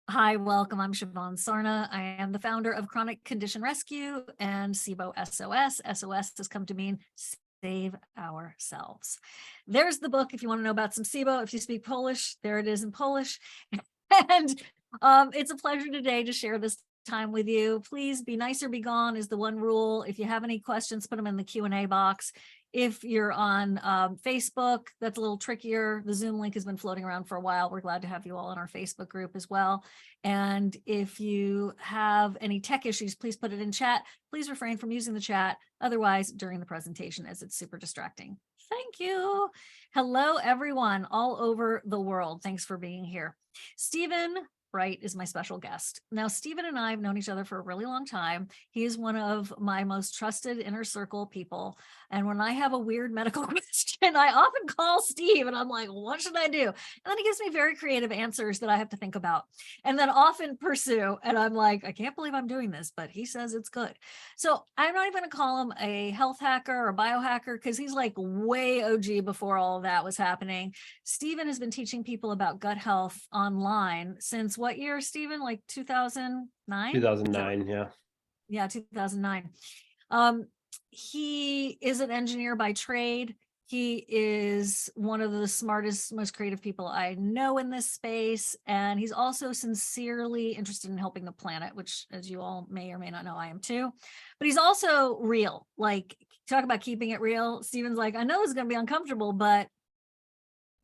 Hi, welcome. I'm Shivan Sarna. I am the founder of Chronic Condition Rescue and SIBO SOS. SOS has come to mean save ourselves. There's the book if you want to know about some SIBO. If you speak Polish, there it is in Polish. And it's a pleasure today to share this time with you. Please be nice or be gone is the one rule. If you have any questions, put them in the Q&A box. If you're on Facebook, that's a little trickier. The Zoom link has been floating around for a while. We're glad to have you all in our Facebook group as well. And if you have any tech issues, please put it in chat. Please refrain from using the chat otherwise during the presentation, as it's super distracting. Thank you. Hello, everyone all over the world. Thanks for being here. Steven Wright is my special guest. Now, Steven and I have known each other for a really long time. He is one of my most trusted inner circle people. And when I have a weird medical question, I often call Steve and I'm like, what should I do? And then he gives me very creative answers that I have to think about and then often pursue. And I'm like, I can't believe I'm doing this, but he says it's good. So I'm not even going to call him a health hacker or biohacker because he's like way OG before all of that was happening. Steven has been teaching people about gut health online since what year, Steven? Like 2009? 2009, yeah. Yeah, 2009. He is an engineer by trade. He is one of the smartest, most creative people I know in this space. And he's also sincerely interested in helping the planet, which, as you all may or may not know, I am too. But he's also real. Like, talk about keeping it real. Steven's like, I know it's going to be uncomfortable, but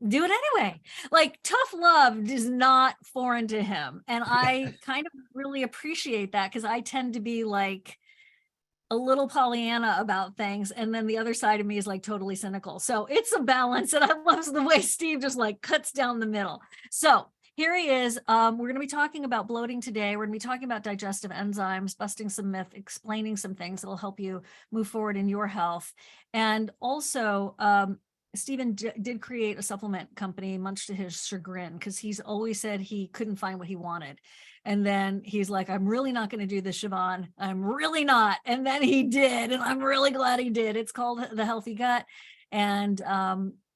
do it anyway. Like, tough love is not foreign to him. And I kind of really appreciate that because I tend to be like a little Pollyanna about things. And then the other side of me is like totally cynical. So it's a balance. And I love the way Steve just like cuts down the middle. So here he is. We're going to be talking about bloating today. We're going to be talking about digestive enzymes, busting some myth, explaining some things that will help you move forward in your health. And also, Steven did create a supplement company, much to his chagrin, because he's always said he couldn't find what he wanted. And then he's like, I'm really not going to do this, Shivan. I'm really not. And then he did. And I'm really glad he did. It's called the Healthy Gut. And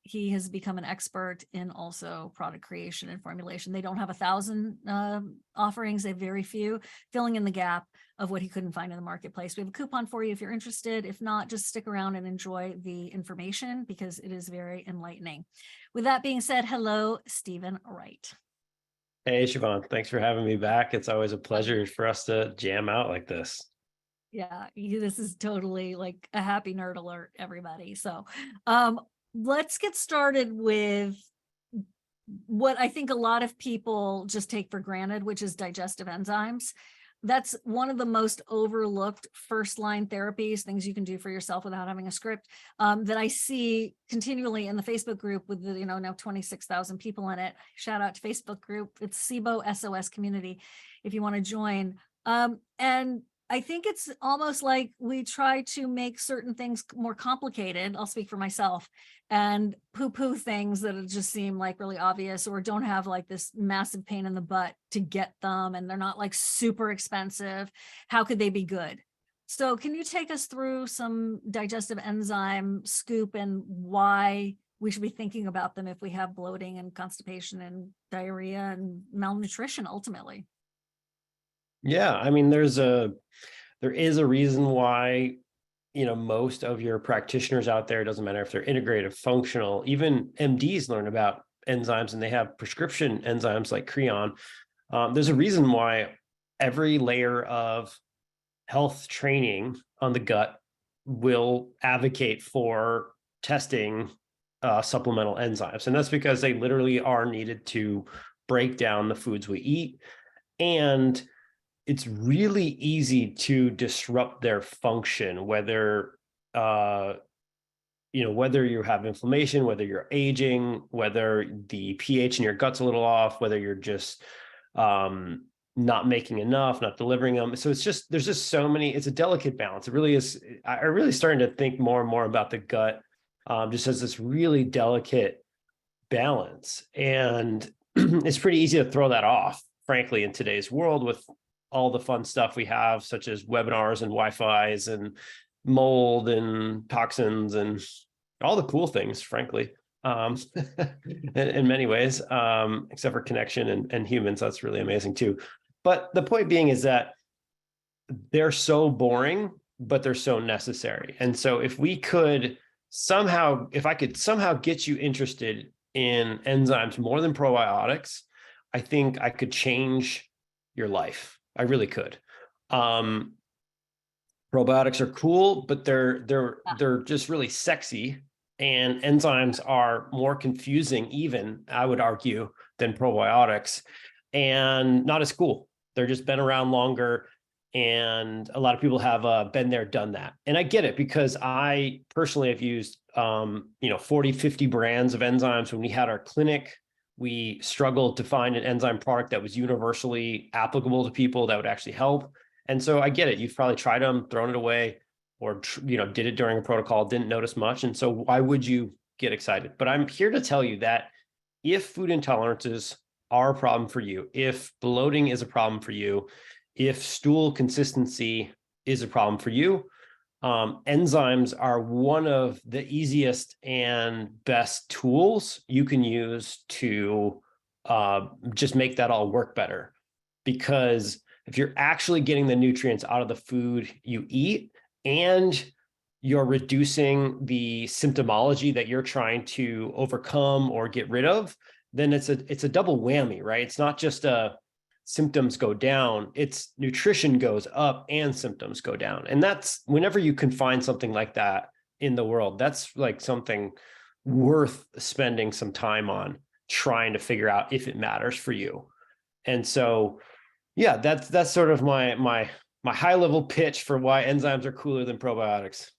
he has become an expert in also product creation and formulation. They don't have 1,000 offerings. They have very few, filling in the gap of what he couldn't find in the marketplace. We have a coupon for you if you're interested. If not, just stick around and enjoy the information because it is very enlightening. With that being said, hello, Steven Wright. Hey, Shivan, thanks for having me back. It's always a pleasure for us to jam out like this. Yeah, this is totally like a happy nerd alert, everybody. So let's get started with what I think a lot of people just take for granted, which is digestive enzymes. That's one of the most overlooked first line therapies, things you can do for yourself without having a script, that I see continually in the Facebook group with the, now 26,000 people in it. Shout out to Facebook group. It's SIBO SOS community if you want to join. And I think it's almost like we try to make certain things more complicated. I'll speak for myself, and poo-poo things that just seem like really obvious or don't have like this massive pain in the butt to get them. And they're not like super expensive. How could they be good? So can you take us through some digestive enzyme scoop and why we should be thinking about them if we have bloating and constipation and diarrhea and malnutrition ultimately? Yeah, I mean, there is a reason why, most of your practitioners out there, it doesn't matter if they're integrative, functional, even MDs learn about enzymes and they have prescription enzymes like Creon. There's a reason why every layer of health training on the gut will advocate for testing supplemental enzymes. And that's because they literally are needed to break down the foods we eat. And it's really easy to disrupt their function, whether you have inflammation, whether you're aging, whether the pH in your gut's a little off, whether you're just not making enough, not delivering them. So there's just so many, it's a delicate balance. It really is. I'm really starting to think more and more about the gut just as this really delicate balance. And it's pretty easy to throw that off, frankly, in today's world with all the fun stuff we have, such as webinars and Wi-Fi's and mold and toxins and all the cool things, frankly. in many ways, except for connection and humans. That's really amazing too. But the point being is that they're so boring, but they're so necessary. And so if I could somehow get you interested in enzymes more than probiotics, I think I could change your life. I really could. Probiotics are cool, but they're just really sexy. And enzymes are more confusing, even, I would argue, than probiotics, and not as cool. They're just been around longer. And a lot of people have been there, done that. And I get it, because I personally have used, 40, 50 brands of enzymes. When we had our clinic, we struggled to find an enzyme product that was universally applicable to people that would actually help. And so I get it. You've probably tried them, thrown it away, or, did it during a protocol, didn't notice much. And so why would you get excited? But I'm here to tell you that if food intolerances are a problem for you, if bloating is a problem for you, if stool consistency is a problem for you, enzymes are one of the easiest and best tools you can use to just make that all work better. Because if you're actually getting the nutrients out of the food you eat, and you're reducing the symptomology that you're trying to overcome or get rid of, then it's a double whammy, right? It's not just symptoms go down, it's nutrition goes up and symptoms go down. And that's, whenever you can find something like that in the world, that's like something worth spending some time on trying to figure out if it matters for you. And so, yeah, that's sort of my high level pitch for why enzymes are cooler than probiotics.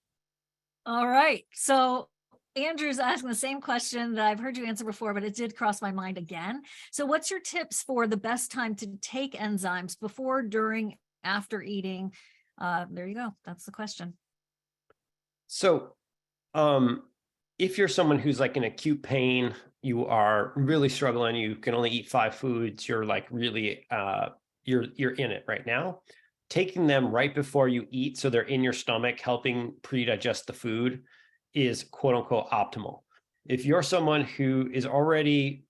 All right. So Andrew's asking the same question that I've heard you answer before, but it did cross my mind again. So what's your tips for the best time to take enzymes: before, during, after eating? There you go. That's the question. So, if you're someone who's like in acute pain, you are really struggling, you can only eat 5 foods, you're like really, you're in it right now, taking them right before you eat, so they're in your stomach, helping pre-digest the food, is quote unquote optimal. If you're someone who is already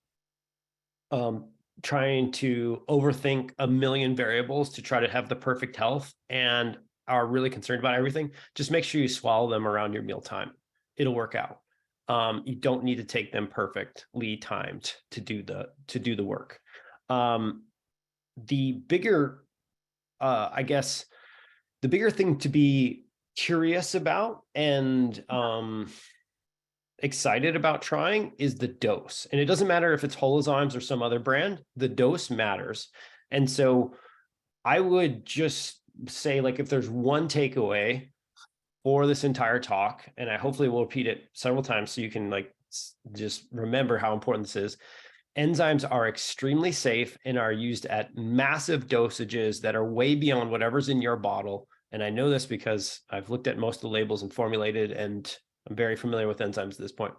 trying to overthink a million variables to try to have the perfect health and are really concerned about everything, just make sure you swallow them around your mealtime. It'll work out. You don't need to take them perfectly timed to do the work. The bigger, I guess, the bigger thing to be curious about and excited about trying is the dose. And it doesn't matter if it's holozymes or some other brand, the dose matters. And so I would just say, like, if there's one takeaway for this entire talk, and I hopefully will repeat it several times so you can like just remember how important this is. Enzymes are extremely safe and are used at massive dosages that are way beyond whatever's in your bottle. And I know this because I've looked at most of the labels and formulated, and I'm very familiar with enzymes at this point.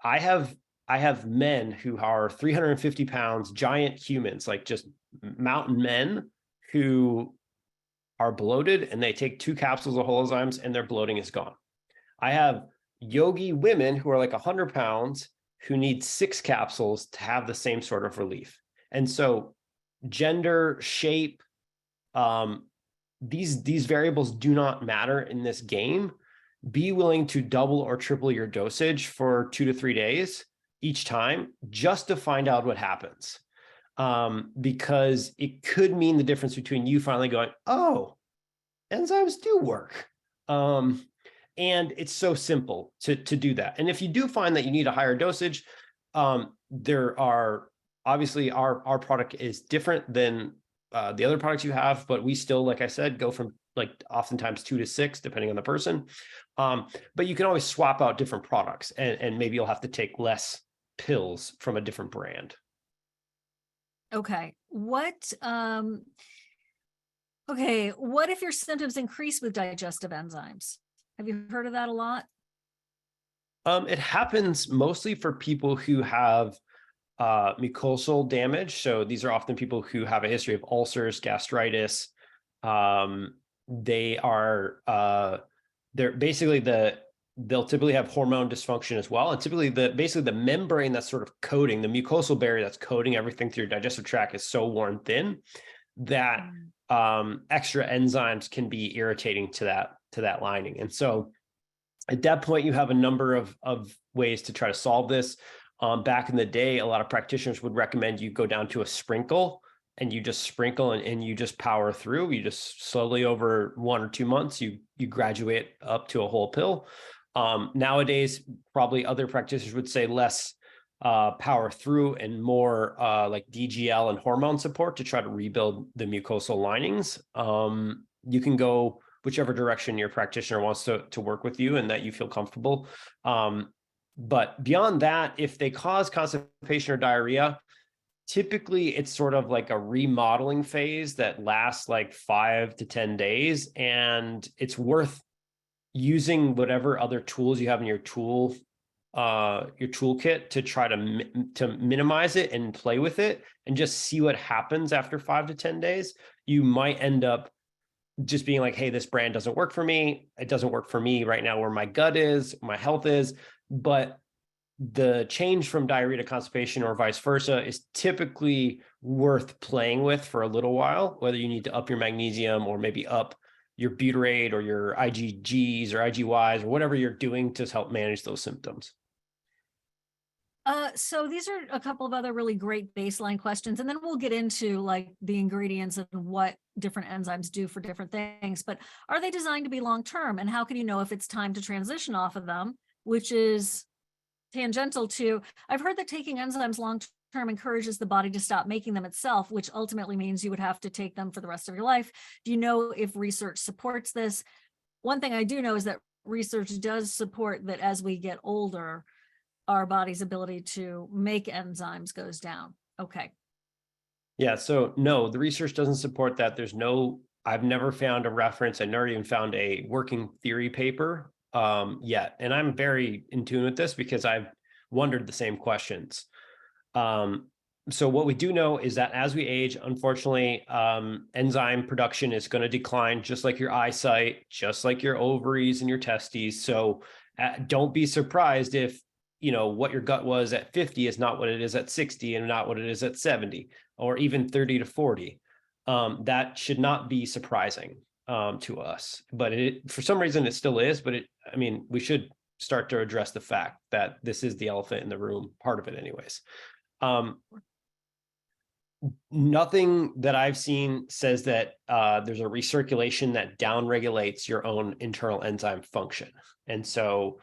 I have men who are 350 pounds, giant humans, like just mountain men, who are bloated, and they take 2 capsules of holozymes and their bloating is gone. I have yogi women who are like 100 pounds who need 6 capsules to have the same sort of relief. And so gender, shape, these variables do not matter in this game. Be willing to double or triple your dosage for 2 to 3 days each time, just to find out what happens. Because it could mean the difference between you finally going, oh, enzymes do work. And it's so simple to do that. And if you do find that you need a higher dosage, there are obviously our product is different than the other products you have, but we still, like I said, go from like oftentimes 2 to 6, depending on the person. But you can always swap out different products, and maybe you'll have to take less pills from a different brand. Okay. What if your symptoms increase with digestive enzymes? Have you heard of that a lot? It happens mostly for people who have mucosal damage. So these are often people who have a history of ulcers, gastritis. They're basically they'll typically have hormone dysfunction as well. And typically basically the membrane that's sort of coating, the mucosal barrier that's coating everything through your digestive tract is so worn thin that extra enzymes can be irritating to that lining. And so at that point, you have a number of ways to try to solve this. Back in the day, a lot of practitioners would recommend you go down to a sprinkle, and you just sprinkle and you just power through. You just slowly over 1 or 2 months, you graduate up to a whole pill. Nowadays, probably other practitioners would say less power through and more like DGL and hormone support to try to rebuild the mucosal linings. You can go whichever direction your practitioner wants to work with you and that you feel comfortable. But beyond that, if they cause constipation or diarrhea, typically it's sort of like a remodeling phase that lasts like 5 to 10 days. And it's worth using whatever other tools you have in your toolkit to try to minimize it and play with it and just see what happens after 5 to 10 days. You might end up just being like, hey, this brand doesn't work for me. It doesn't work for me right now where my gut is, my health is. But the change from diarrhea to constipation or vice versa is typically worth playing with for a little while, whether you need to up your magnesium or maybe up your butyrate or your IgGs or IgYs or whatever you're doing to help manage those symptoms. So these are a couple of other really great baseline questions, and then we'll get into like the ingredients and what different enzymes do for different things. But are they designed to be long-term? And how can you know if it's time to transition off of them, which is tangential to, I've heard that taking enzymes long-term encourages the body to stop making them itself, which ultimately means you would have to take them for the rest of your life. Do you know if research supports this? One thing I do know is that research does support that as we get older, our body's ability to make enzymes goes down. Okay. Yeah. So no, the research doesn't support that. I've never found a reference. I never even found a working theory paper yet. And I'm very in tune with this because I've wondered the same questions. So what we do know is that as we age, unfortunately, enzyme production is going to decline, just like your eyesight, just like your ovaries and your testes. So don't be surprised if what your gut was at 50 is not what it is at 60 and not what it is at 70 or even 30 to 40. That should not be surprising to us, but for some reason it still is. But we should start to address the fact that this is the elephant in the room, part of it anyways. Nothing that I've seen says that there's a recirculation that downregulates your own internal enzyme function. And so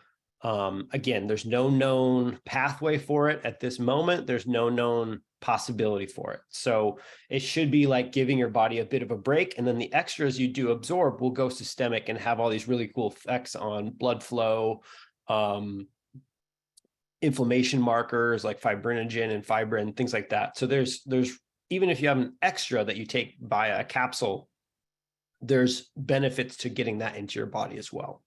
again, there's no known pathway for it at this moment. There's no known possibility for it. So it should be like giving your body a bit of a break. And then the extras you do absorb will go systemic and have all these really cool effects on blood flow, inflammation markers like fibrinogen and fibrin, things like that. So there's even if you have an extra that you take via a capsule, there's benefits to getting that into your body as well.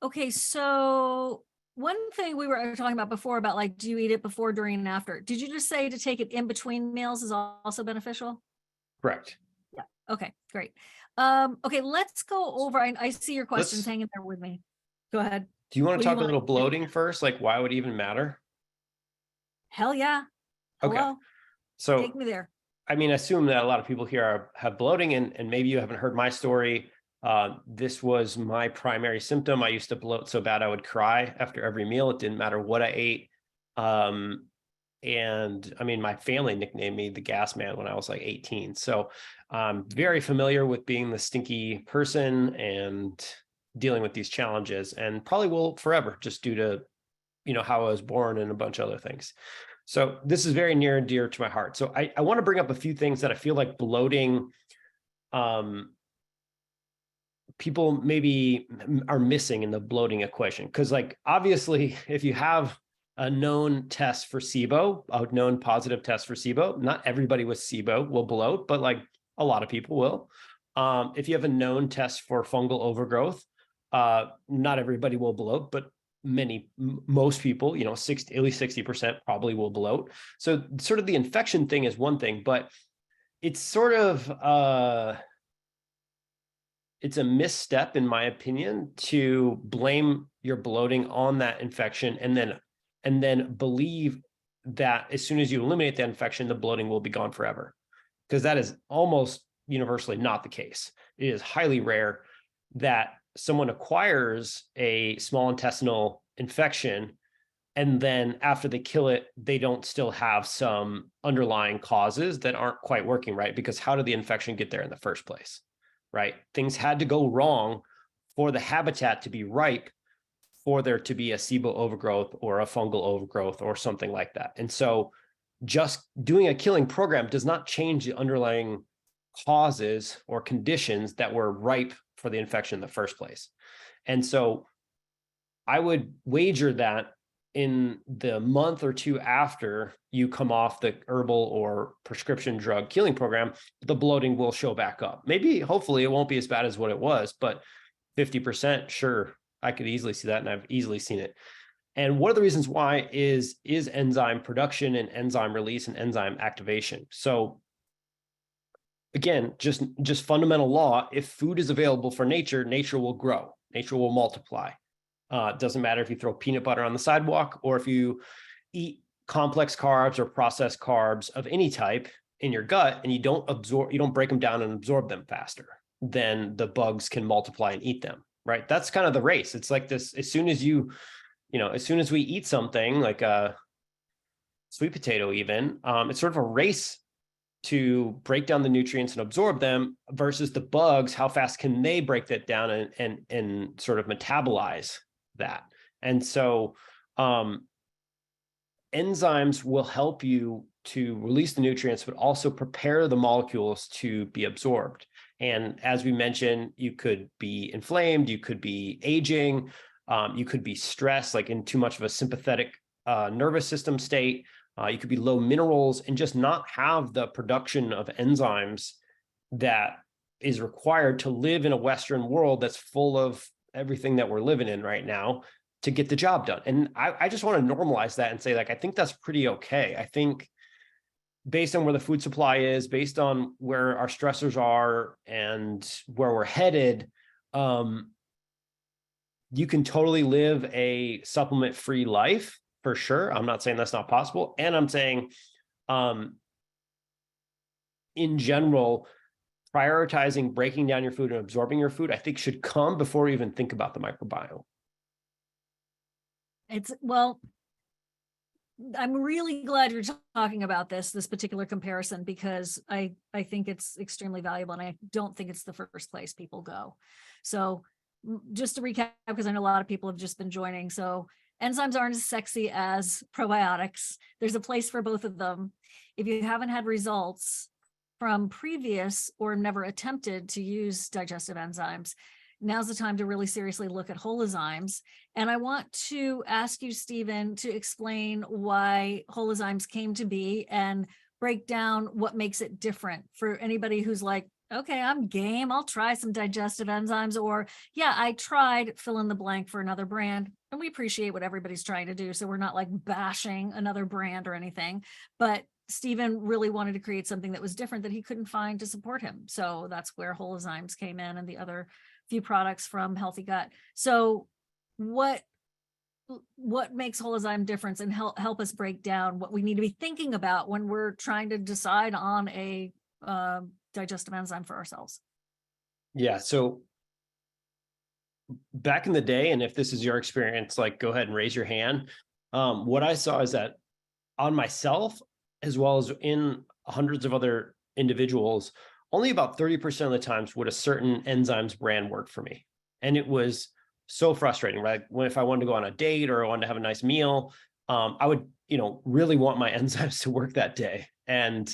Okay, so one thing we were talking about before about like, do you eat it before, during, and after? Did you just say to take it in between meals is also beneficial? Correct. Yeah. Okay, great. Okay, let's go over. I see your questions hanging there with me. Go ahead. Do you want to talk a little bloating first? Like why would it even matter? Hell yeah. Hello. Okay. So take me there. I assume that a lot of people here have bloating and maybe you haven't heard my story. This was my primary symptom. I used to bloat so bad I would cry after every meal. It didn't matter what I ate. And my family nicknamed me the gas man when I was like 18. So I'm very familiar with being the stinky person and dealing with these challenges, and probably will forever, just due to, how I was born and a bunch of other things. So this is very near and dear to my heart. So I want to bring up a few things that I feel like bloating, people maybe are missing in the bloating equation. Because like, obviously, if you have a known test for SIBO, a known positive test for SIBO, not everybody with SIBO will bloat, but like a lot of people will. If you have a known test for fungal overgrowth, not everybody will bloat, but most people, at least 60% probably will bloat. So sort of the infection thing is one thing, but it's sort of, it's a misstep, in my opinion, to blame your bloating on that infection and then believe that as soon as you eliminate that infection, the bloating will be gone forever. Because that is almost universally not the case. It is highly rare that someone acquires a small intestinal infection and then after they kill it, they don't still have some underlying causes that aren't quite working right. Because how did the infection get there in the first place? Right? Things had to go wrong for the habitat to be ripe for there to be a SIBO overgrowth or a fungal overgrowth or something like that. And so just doing a killing program does not change the underlying causes or conditions that were ripe for the infection in the first place. And so I would wager that in the month or two after you come off the herbal or prescription drug killing program, the bloating will show back up. Maybe, hopefully, it won't be as bad as what it was, but 50%, sure, I could easily see that, and I've easily seen it. And one of the reasons why is enzyme production and enzyme release and enzyme activation. So again, just fundamental law, if food is available for nature, nature will grow, nature will multiply. It doesn't matter if you throw peanut butter on the sidewalk or if you eat complex carbs or processed carbs of any type in your gut and you don't break them down and absorb them faster, then the bugs can multiply and eat them, right? That's kind of the race. It's like this, as soon as we eat something like a sweet potato even, it's sort of a race to break down the nutrients and absorb them versus the bugs. How fast can they break that down and sort of metabolize that? And so enzymes will help you to release the nutrients, but also prepare the molecules to be absorbed. And as we mentioned, you could be inflamed, you could be aging, you could be stressed, like in too much of a sympathetic nervous system state. You could be low minerals and just not have the production of enzymes that is required to live in a Western world that's full of everything that we're living in right now to get the job done. And I just want to normalize that and say, like, I think that's pretty okay. I think based on where the food supply is, based on where our stressors are and where we're headed, you can totally live a supplement-free life for sure. I'm not saying that's not possible. And I'm saying, in general, prioritizing breaking down your food and absorbing your food, I think should come before you even think about the microbiome. Well, I'm really glad you're talking about this particular comparison, because I think it's extremely valuable, and I don't think it's the first place people go. So just to recap, because I know a lot of people have just been joining. So enzymes aren't as sexy as probiotics. There's a place for both of them. If you haven't had results from previous or never attempted to use digestive enzymes, now's the time to really seriously look at holozymes. And I want to ask you, Steven, to explain why holozymes came to be and break down what makes it different for anybody who's like, okay, I'm game, I'll try some digestive enzymes, or yeah, I tried fill in the blank for another brand. And we appreciate what everybody's trying to do, so we're not like bashing another brand or anything. But Steven really wanted to create something that was different that he couldn't find to support him. So that's where holozymes came in, and the other few products from Healthy Gut. So what makes holozyme difference, and help us break down what we need to be thinking about when we're trying to decide on a digestive enzyme for ourselves? Yeah. So back in the day, and if this is your experience, like, go ahead and raise your hand. What I saw is that on myself, as well as in hundreds of other individuals, only about 30% of the times would a certain enzymes brand work for me. And it was so frustrating, right? If I wanted to go on a date or I wanted to have a nice meal, I would, really want my enzymes to work that day. And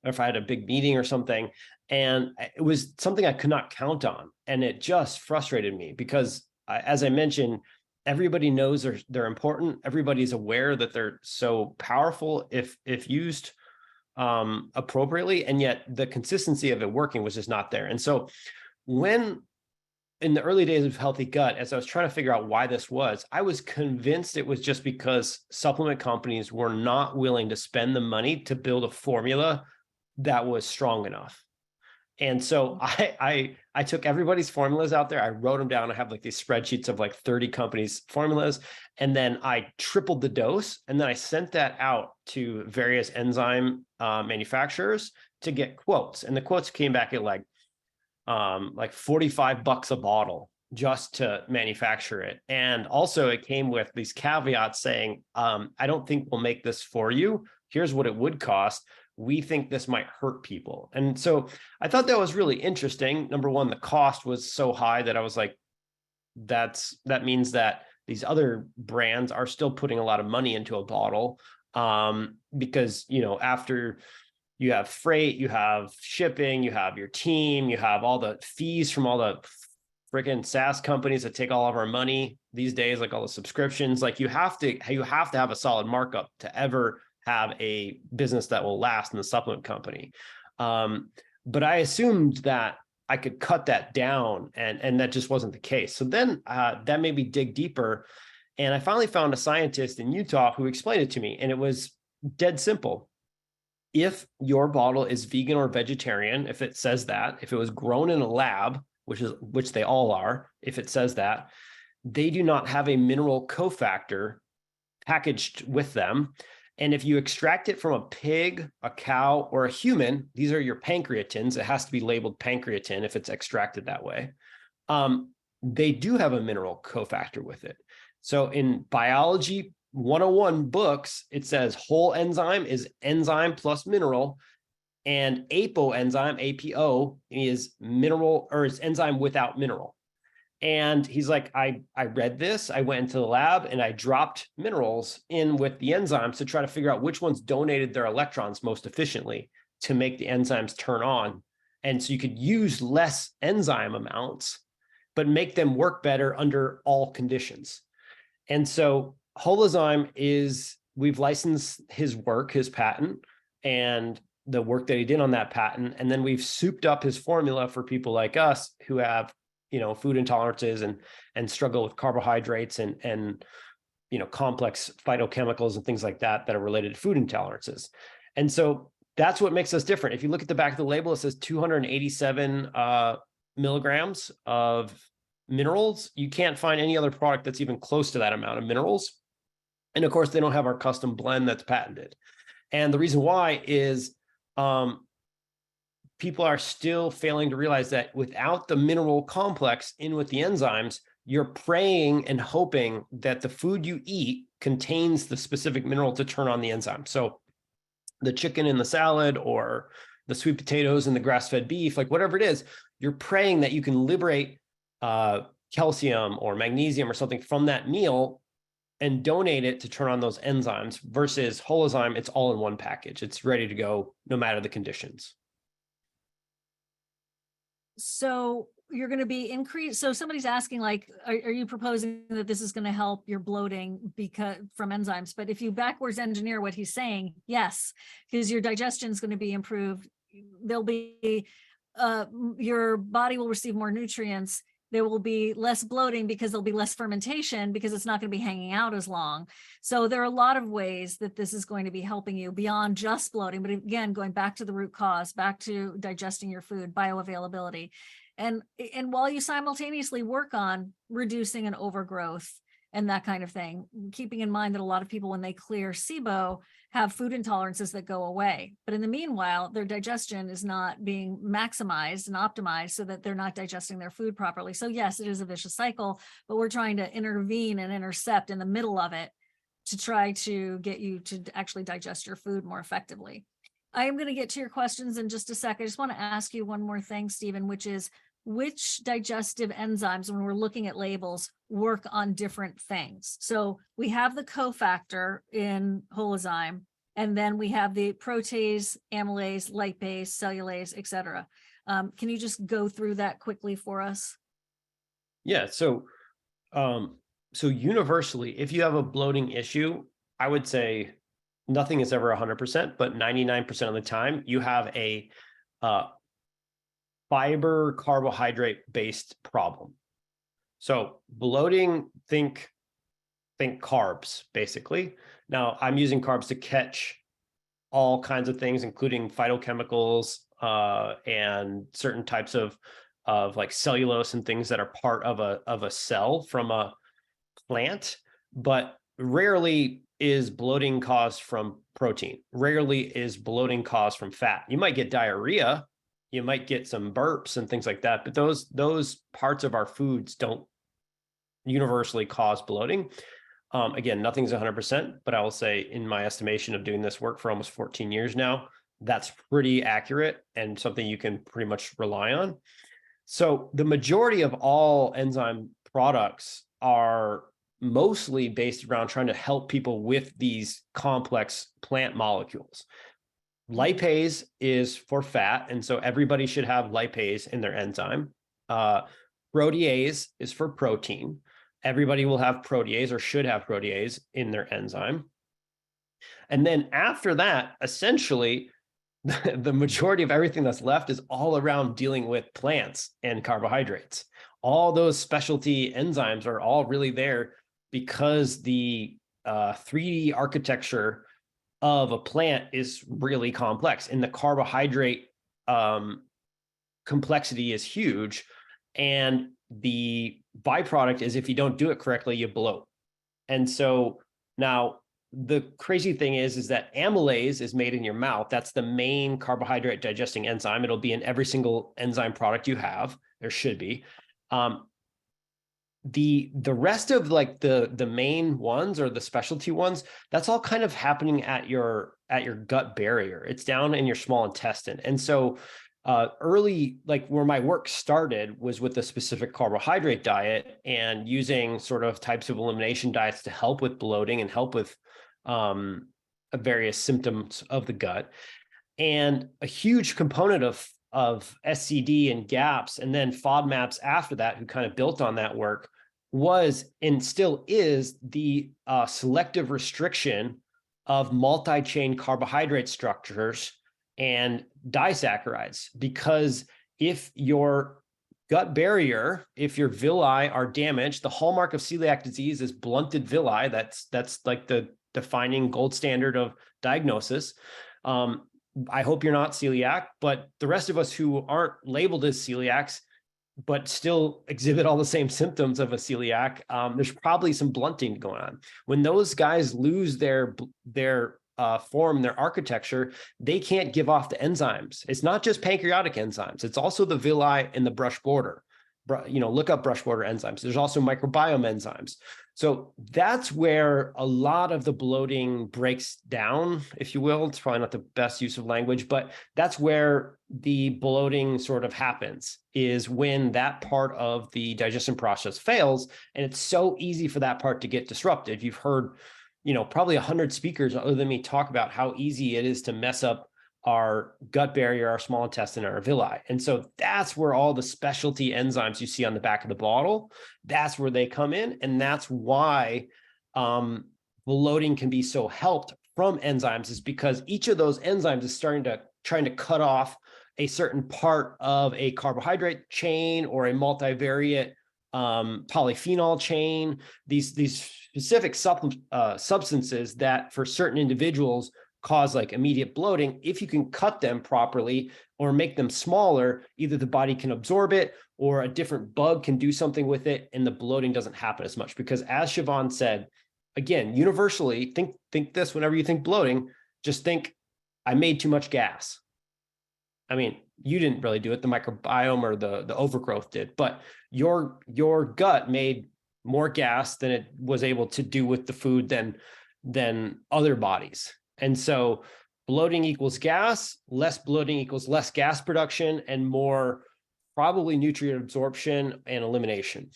if I had a big meeting or something, and it was something I could not count on. And it just frustrated me because, as I mentioned, everybody knows they're important. Everybody's aware that they're so powerful if used appropriately, and yet the consistency of it working was just not there. And so when in the early days of Healthy Gut, as I was trying to figure out why this was, I was convinced it was just because supplement companies were not willing to spend the money to build a formula that was strong enough. And so I took everybody's formulas out there. I wrote them down. I have like these spreadsheets of like 30 companies' formulas. And then I tripled the dose. And then I sent that out to various enzyme manufacturers to get quotes. And the quotes came back at like $45 a bottle just to manufacture it. And also it came with these caveats saying, I don't think we'll make this for you. Here's what it would cost. We think this might hurt people. And so I thought that was really interesting. Number one, the cost was so high that I was like, that means that these other brands are still putting a lot of money into a bottle. Because, after you have freight, you have shipping, you have your team, you have all the fees from all the freaking SaaS companies that take all of our money these days, like all the subscriptions. Like you have to have a solid markup to ever have a business that will last in the supplement company. But I assumed that I could cut that down, and that just wasn't the case. So then that made me dig deeper. And I finally found a scientist in Utah who explained it to me. And it was dead simple. If your bottle is vegan or vegetarian, if it says that, if it was grown in a lab, which they all are, if it says that, they do not have a mineral cofactor packaged with them. And if you extract it from a pig, a cow, or a human, these are your pancreatins. It has to be labeled pancreatin if it's extracted that way. They do have a mineral cofactor with it. So in biology 101 books, it says whole enzyme is enzyme plus mineral, and APO enzyme, APO, is mineral, or is enzyme without mineral. And he's like, I read this, I went into the lab and I dropped minerals in with the enzymes to try to figure out which ones donated their electrons most efficiently to make the enzymes turn on. And so you could use less enzyme amounts, but make them work better under all conditions. And so holozyme we've licensed his work, his patent, and the work that he did on that patent. And then we've souped up his formula for people like us who have food intolerances and struggle with carbohydrates and complex phytochemicals and things like that are related to food intolerances. And so that's what makes us different. If you look at the back of the label, it says 287 milligrams of minerals. You can't find any other product that's even close to that amount of minerals. And of course, they don't have our custom blend that's patented. And the reason why is people are still failing to realize that without the mineral complex in with the enzymes, you're praying and hoping that the food you eat contains the specific mineral to turn on the enzyme. So the chicken in the salad, or the sweet potatoes and the grass-fed beef, like whatever it is, you're praying that you can liberate calcium or magnesium or something from that meal and donate it to turn on those enzymes, versus holozyme, it's all in one package. It's ready to go no matter the conditions. So you're going to be increased. So somebody's asking, like, are you proposing that this is going to help your bloating because from enzymes? But if you backwards engineer what he's saying, yes, because your digestion is going to be improved. There'll be, your body will receive more nutrients. There will be less bloating because there'll be less fermentation because it's not going to be hanging out as long. So there are a lot of ways that this is going to be helping you beyond just bloating. But again, going back to the root cause, back to digesting your food, bioavailability. And while you simultaneously work on reducing an overgrowth and that kind of thing, keeping in mind that a lot of people, when they clear SIBO, have food intolerances that go away. But in the meanwhile, their digestion is not being maximized and optimized so that they're not digesting their food properly. So yes, it is a vicious cycle, but we're trying to intervene and intercept in the middle of it to try to get you to actually digest your food more effectively. I am going to get to your questions in just a sec. I just want to ask you one more thing, Steven, which is, which digestive enzymes, when we're looking at labels, work on different things? So we have the cofactor in holozyme, and then we have the protease, amylase, lipase, cellulase, et cetera. Can you just go through that quickly for us? Yeah. So universally, if you have a bloating issue, I would say nothing is ever 100%, but 99% of the time you have a fiber carbohydrate based problem. So bloating, think carbs, basically. Now I'm using carbs to catch all kinds of things, including phytochemicals, and certain types of like cellulose and things that are part of a cell from a plant, but rarely is bloating caused from protein. Rarely is bloating caused from fat. You might get diarrhea, you might get some burps and things like that, but those parts of our foods don't universally cause bloating. Again, nothing's 100%, but I will say, in my estimation of doing this work for almost 14 years now, that's pretty accurate and something you can pretty much rely on. So the majority of all enzyme products are mostly based around trying to help people with these complex plant molecules. Lipase is for fat, and so everybody should have lipase in their enzyme. Protease is for protein. Everybody will have protease or should have protease in their enzyme. And then after that, essentially, the majority of everything that's left is all around dealing with plants and carbohydrates. All those specialty enzymes are all really there because the 3D architecture of a plant is really complex, and the carbohydrate complexity is huge. And the byproduct is, if you don't do it correctly, you bloat. And so now the crazy thing is that amylase is made in your mouth. That's the main carbohydrate digesting enzyme. It'll be in every single enzyme product you have. There should be. The rest of like the main ones or the specialty ones, that's all kind of happening at your gut barrier. It's down in your small intestine. And so early, like where my work started was with a specific carbohydrate diet and using sort of types of elimination diets to help with bloating and help with various symptoms of the gut. And a huge component of SCD and GAPS, and then FODMAPs after that, who kind of built on that work, was and still is the selective restriction of multi-chain carbohydrate structures and disaccharides. Because if your gut barrier, if your villi are damaged, the hallmark of celiac disease is blunted villi. That's like the defining gold standard of diagnosis. I hope you're not celiac, but the rest of us who aren't labeled as celiacs but still exhibit all the same symptoms of a celiac, there's probably some blunting going on. When those guys lose their form, their architecture, they can't give off the enzymes. It's not just pancreatic enzymes. It's also the villi and the brush border. Look up brush border enzymes. There's also microbiome enzymes. So that's where a lot of the bloating breaks down, if you will. It's probably not the best use of language, but that's where the bloating sort of happens, is when that part of the digestion process fails. And it's so easy for that part to get disrupted. You've heard, probably 100 speakers other than me talk about how easy it is to mess up our gut barrier, our small intestine, our villi. And so that's where all the specialty enzymes you see on the back of the bottle, that's where they come in. And that's why bloating can be so helped from enzymes, is because each of those enzymes is trying to cut off a certain part of a carbohydrate chain or a multivariate polyphenol chain, these specific substances that for certain individuals cause like immediate bloating. If you can cut them properly or make them smaller, either the body can absorb it or a different bug can do something with it, and the bloating doesn't happen as much. Because as Shivan said, again, universally, think this whenever you think bloating, just think, I made too much gas. I mean, you didn't really do it, the microbiome or the overgrowth did, but your gut made more gas than it was able to do with the food than other bodies. And so bloating equals gas, less bloating equals less gas production and more probably nutrient absorption and elimination.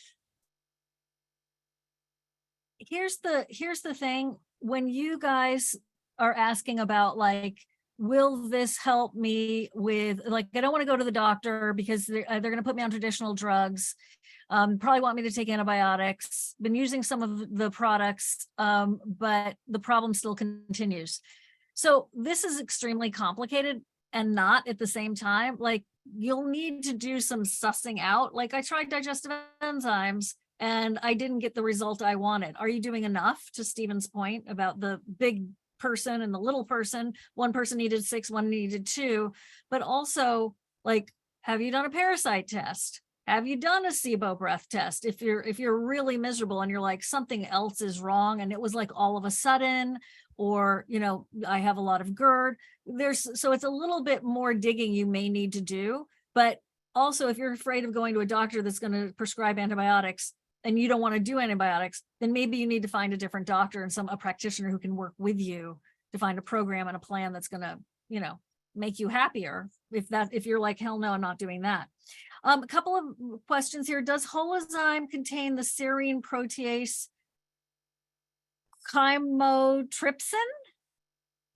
Here's the thing. When you guys are asking about like, will this help me with, like, I don't want to go to the doctor because they're going to put me on traditional drugs. Probably want me to take antibiotics, been using some of the products, but the problem still continues. So this is extremely complicated and not at the same time. Like, you'll need to do some sussing out. Like, I tried digestive enzymes and I didn't get the result I wanted. Are you doing enough, to Steven's point about the big person and the little person. One person needed 6, one needed 2, but also like, have you done a parasite test? Have you done a SIBO breath test? If you're really miserable and you're like, something else is wrong, and it was like all of a sudden, or, I have a lot of GERD, so it's a little bit more digging you may need to do. But also, if you're afraid of going to a doctor that's going to prescribe antibiotics and you don't want to do antibiotics, then maybe you need to find a different doctor and a practitioner who can work with you to find a program and a plan that's going to, make you happier. If you're like, hell no, I'm not doing that. A couple of questions here. Does holozyme contain the serine protease chymotrypsin?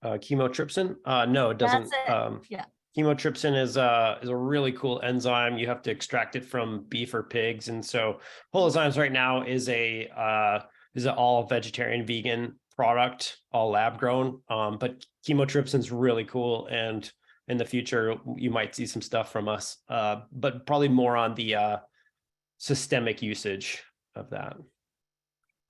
Chymotrypsin? No, it doesn't. That's it. Yeah. Chymotrypsin is a really cool enzyme. You have to extract it from beef or pigs, and so holozymes right now is an all vegetarian, vegan product, all lab grown. But chymotrypsin is really cool, and in the future you might see some stuff from us, but probably more on the systemic usage of that.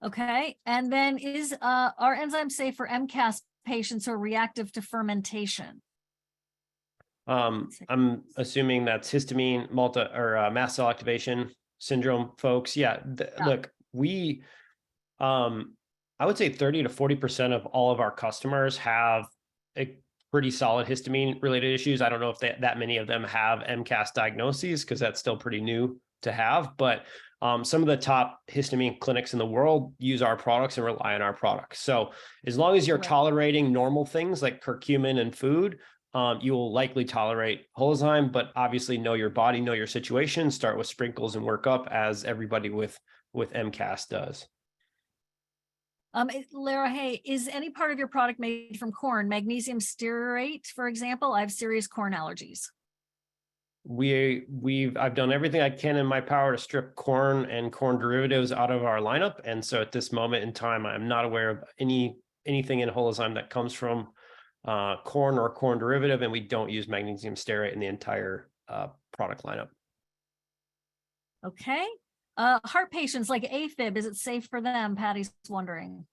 Okay, and then are enzymes safe for MCAS patients who are reactive to fermentation? I'm assuming that's histamine mast cell activation syndrome folks. Yeah. Look, I would say 30 to 40% of all of our customers have a pretty solid histamine related issues. I don't know if that many of them have MCAS diagnoses, because that's still pretty new to have, but some of the top histamine clinics in the world use our products and rely on our products. So as long as you're tolerating normal things like curcumin and food, you will likely tolerate holozyme, but obviously know your body, know your situation, start with sprinkles and work up, as everybody with MCAS does. Lara, hey, is any part of your product made from corn? Magnesium stearate, for example? I have serious corn allergies. I've done everything I can in my power to strip corn and corn derivatives out of our lineup. And so at this moment in time, I'm not aware of anything in holozyme that comes from corn or corn derivative, and we don't use magnesium stearate in the entire product lineup. Okay. Heart patients like AFib, is it safe for them? Patty's wondering.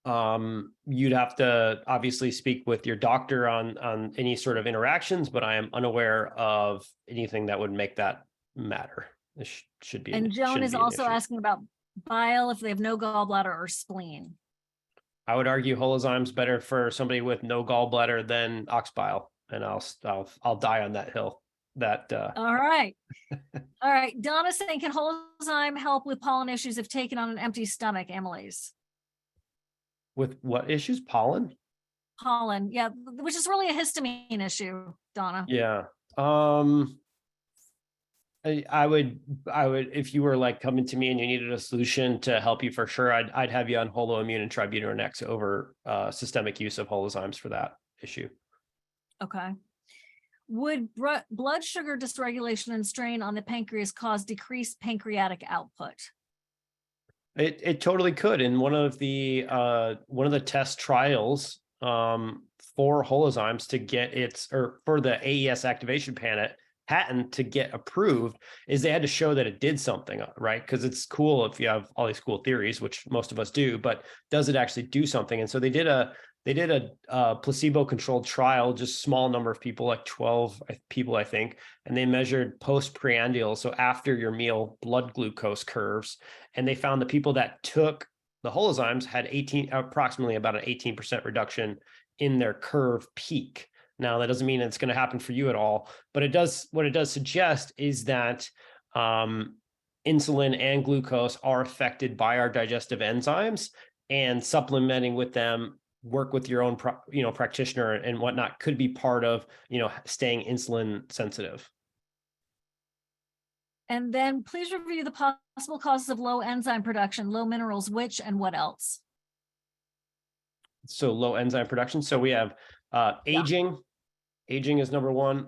You'd have to obviously speak with your doctor on any sort of interactions, but I am unaware of anything that would make that matter. This should be. And Joan is also asking about bile, if they have no gallbladder or spleen. I would argue holozyme's better for somebody with no gallbladder than ox bile, and I'll die on that hill. All right. All right. Donna saying, can holozyme help with pollen issues if taken on an empty stomach? Amylase. With what issues? Pollen, yeah, which is really a histamine issue, Donna. Yeah. I would, if you were like coming to me and you needed a solution to help you, for sure, I'd have you on holoimmune and tributyrin-x over systemic use of holozymes for that issue. Okay. Would blood sugar dysregulation and strain on the pancreas cause decreased pancreatic output? It totally could. In one of the test trials for holozymes to get for the AES activation patent to get approved, is they had to show that it did something, right? Because it's cool if you have all these cool theories, which most of us do, but does it actually do something? And so they did a placebo-controlled trial, just small number of people, like 12 people, I think, and they measured postprandial, so after your meal, blood glucose curves, and they found the people that took the holozymes had approximately about an 18% reduction in their curve peak. Now, that doesn't mean it's going to happen for you at all, but what it does suggest is that insulin and glucose are affected by our digestive enzymes, and supplementing with them, work with your own practitioner and whatnot, could be part of staying insulin sensitive. And then please review the possible causes of low enzyme production, low minerals, which and what else? So low enzyme production. So we have aging. Aging is number one.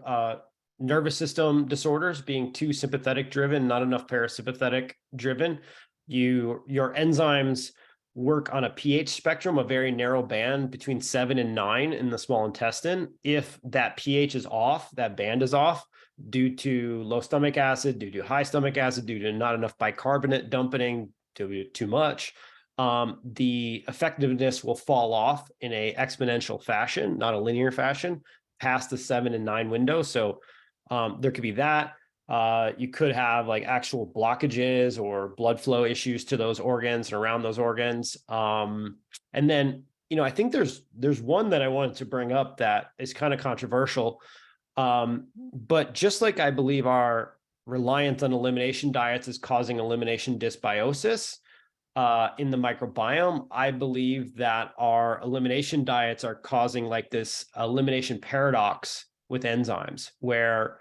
Nervous system disorders, being too sympathetic driven, not enough parasympathetic driven. Your enzymes work on a pH spectrum, a very narrow band between 7 and 9 in the small intestine. If that pH is off, that band is off due to low stomach acid, due to high stomach acid, due to not enough bicarbonate dumping, too much, the effectiveness will fall off in a exponential fashion, not a linear fashion, past the 7 and 9 window. So there could be that. You could have like actual blockages or blood flow issues to those organs and around those organs. And then, I think there's one that I wanted to bring up that is kind of controversial. But just like I believe our reliance on elimination diets is causing elimination dysbiosis in the microbiome, I believe that our elimination diets are causing like this elimination paradox with enzymes, where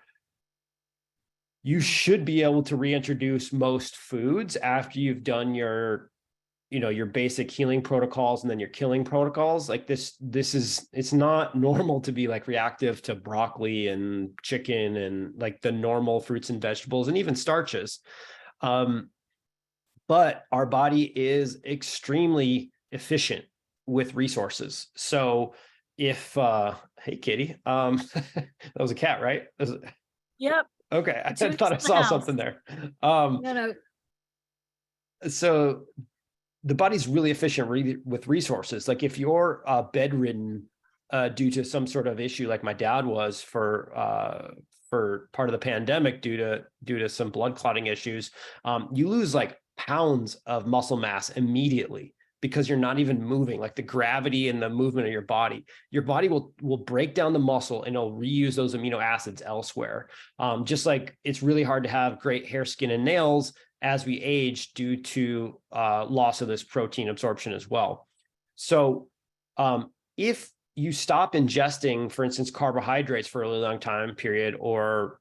you should be able to reintroduce most foods after you've done your basic healing protocols and then your killing protocols. Like it's not normal to be like reactive to broccoli and chicken and like the normal fruits and vegetables and even starches. But our body is extremely efficient with resources. So if, hey, Kitty, that was a cat, right? Yep. Okay. I thought I saw something there. No. So the body's really efficient with resources. Like if you're bedridden due to some sort of issue, like my dad was for part of the pandemic due to some blood clotting issues, you lose like pounds of muscle mass immediately because you're not even moving. Like the gravity and the movement of your body will break down the muscle and it'll reuse those amino acids elsewhere. Just like it's really hard to have great hair, skin, and nails as we age due to loss of this protein absorption as well. So if you stop ingesting, for instance, carbohydrates for a really long time period, or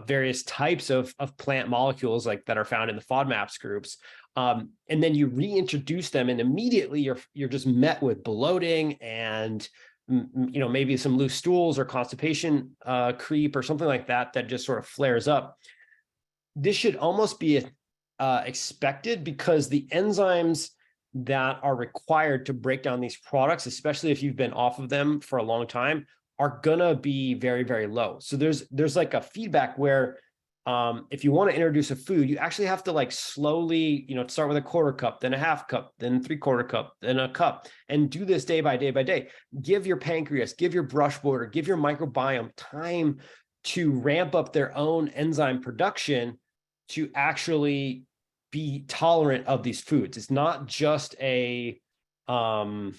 various types of plant molecules like that are found in the FODMAPs groups, and then you reintroduce them, and immediately you're just met with bloating and maybe some loose stools or constipation creep or something like that just sort of flares up. This should almost be expected, because the enzymes that are required to break down these products, especially if you've been off of them for a long time, are gonna be very, very low. So there's like a feedback where if you want to introduce a food, you actually have to like slowly, start with a quarter cup, then a half cup, then 3/4 cup, then a cup, and do this day by day by day. Give your pancreas, give your brush border, give your microbiome time to ramp up their own enzyme production to actually be tolerant of these foods. It's not just a histamine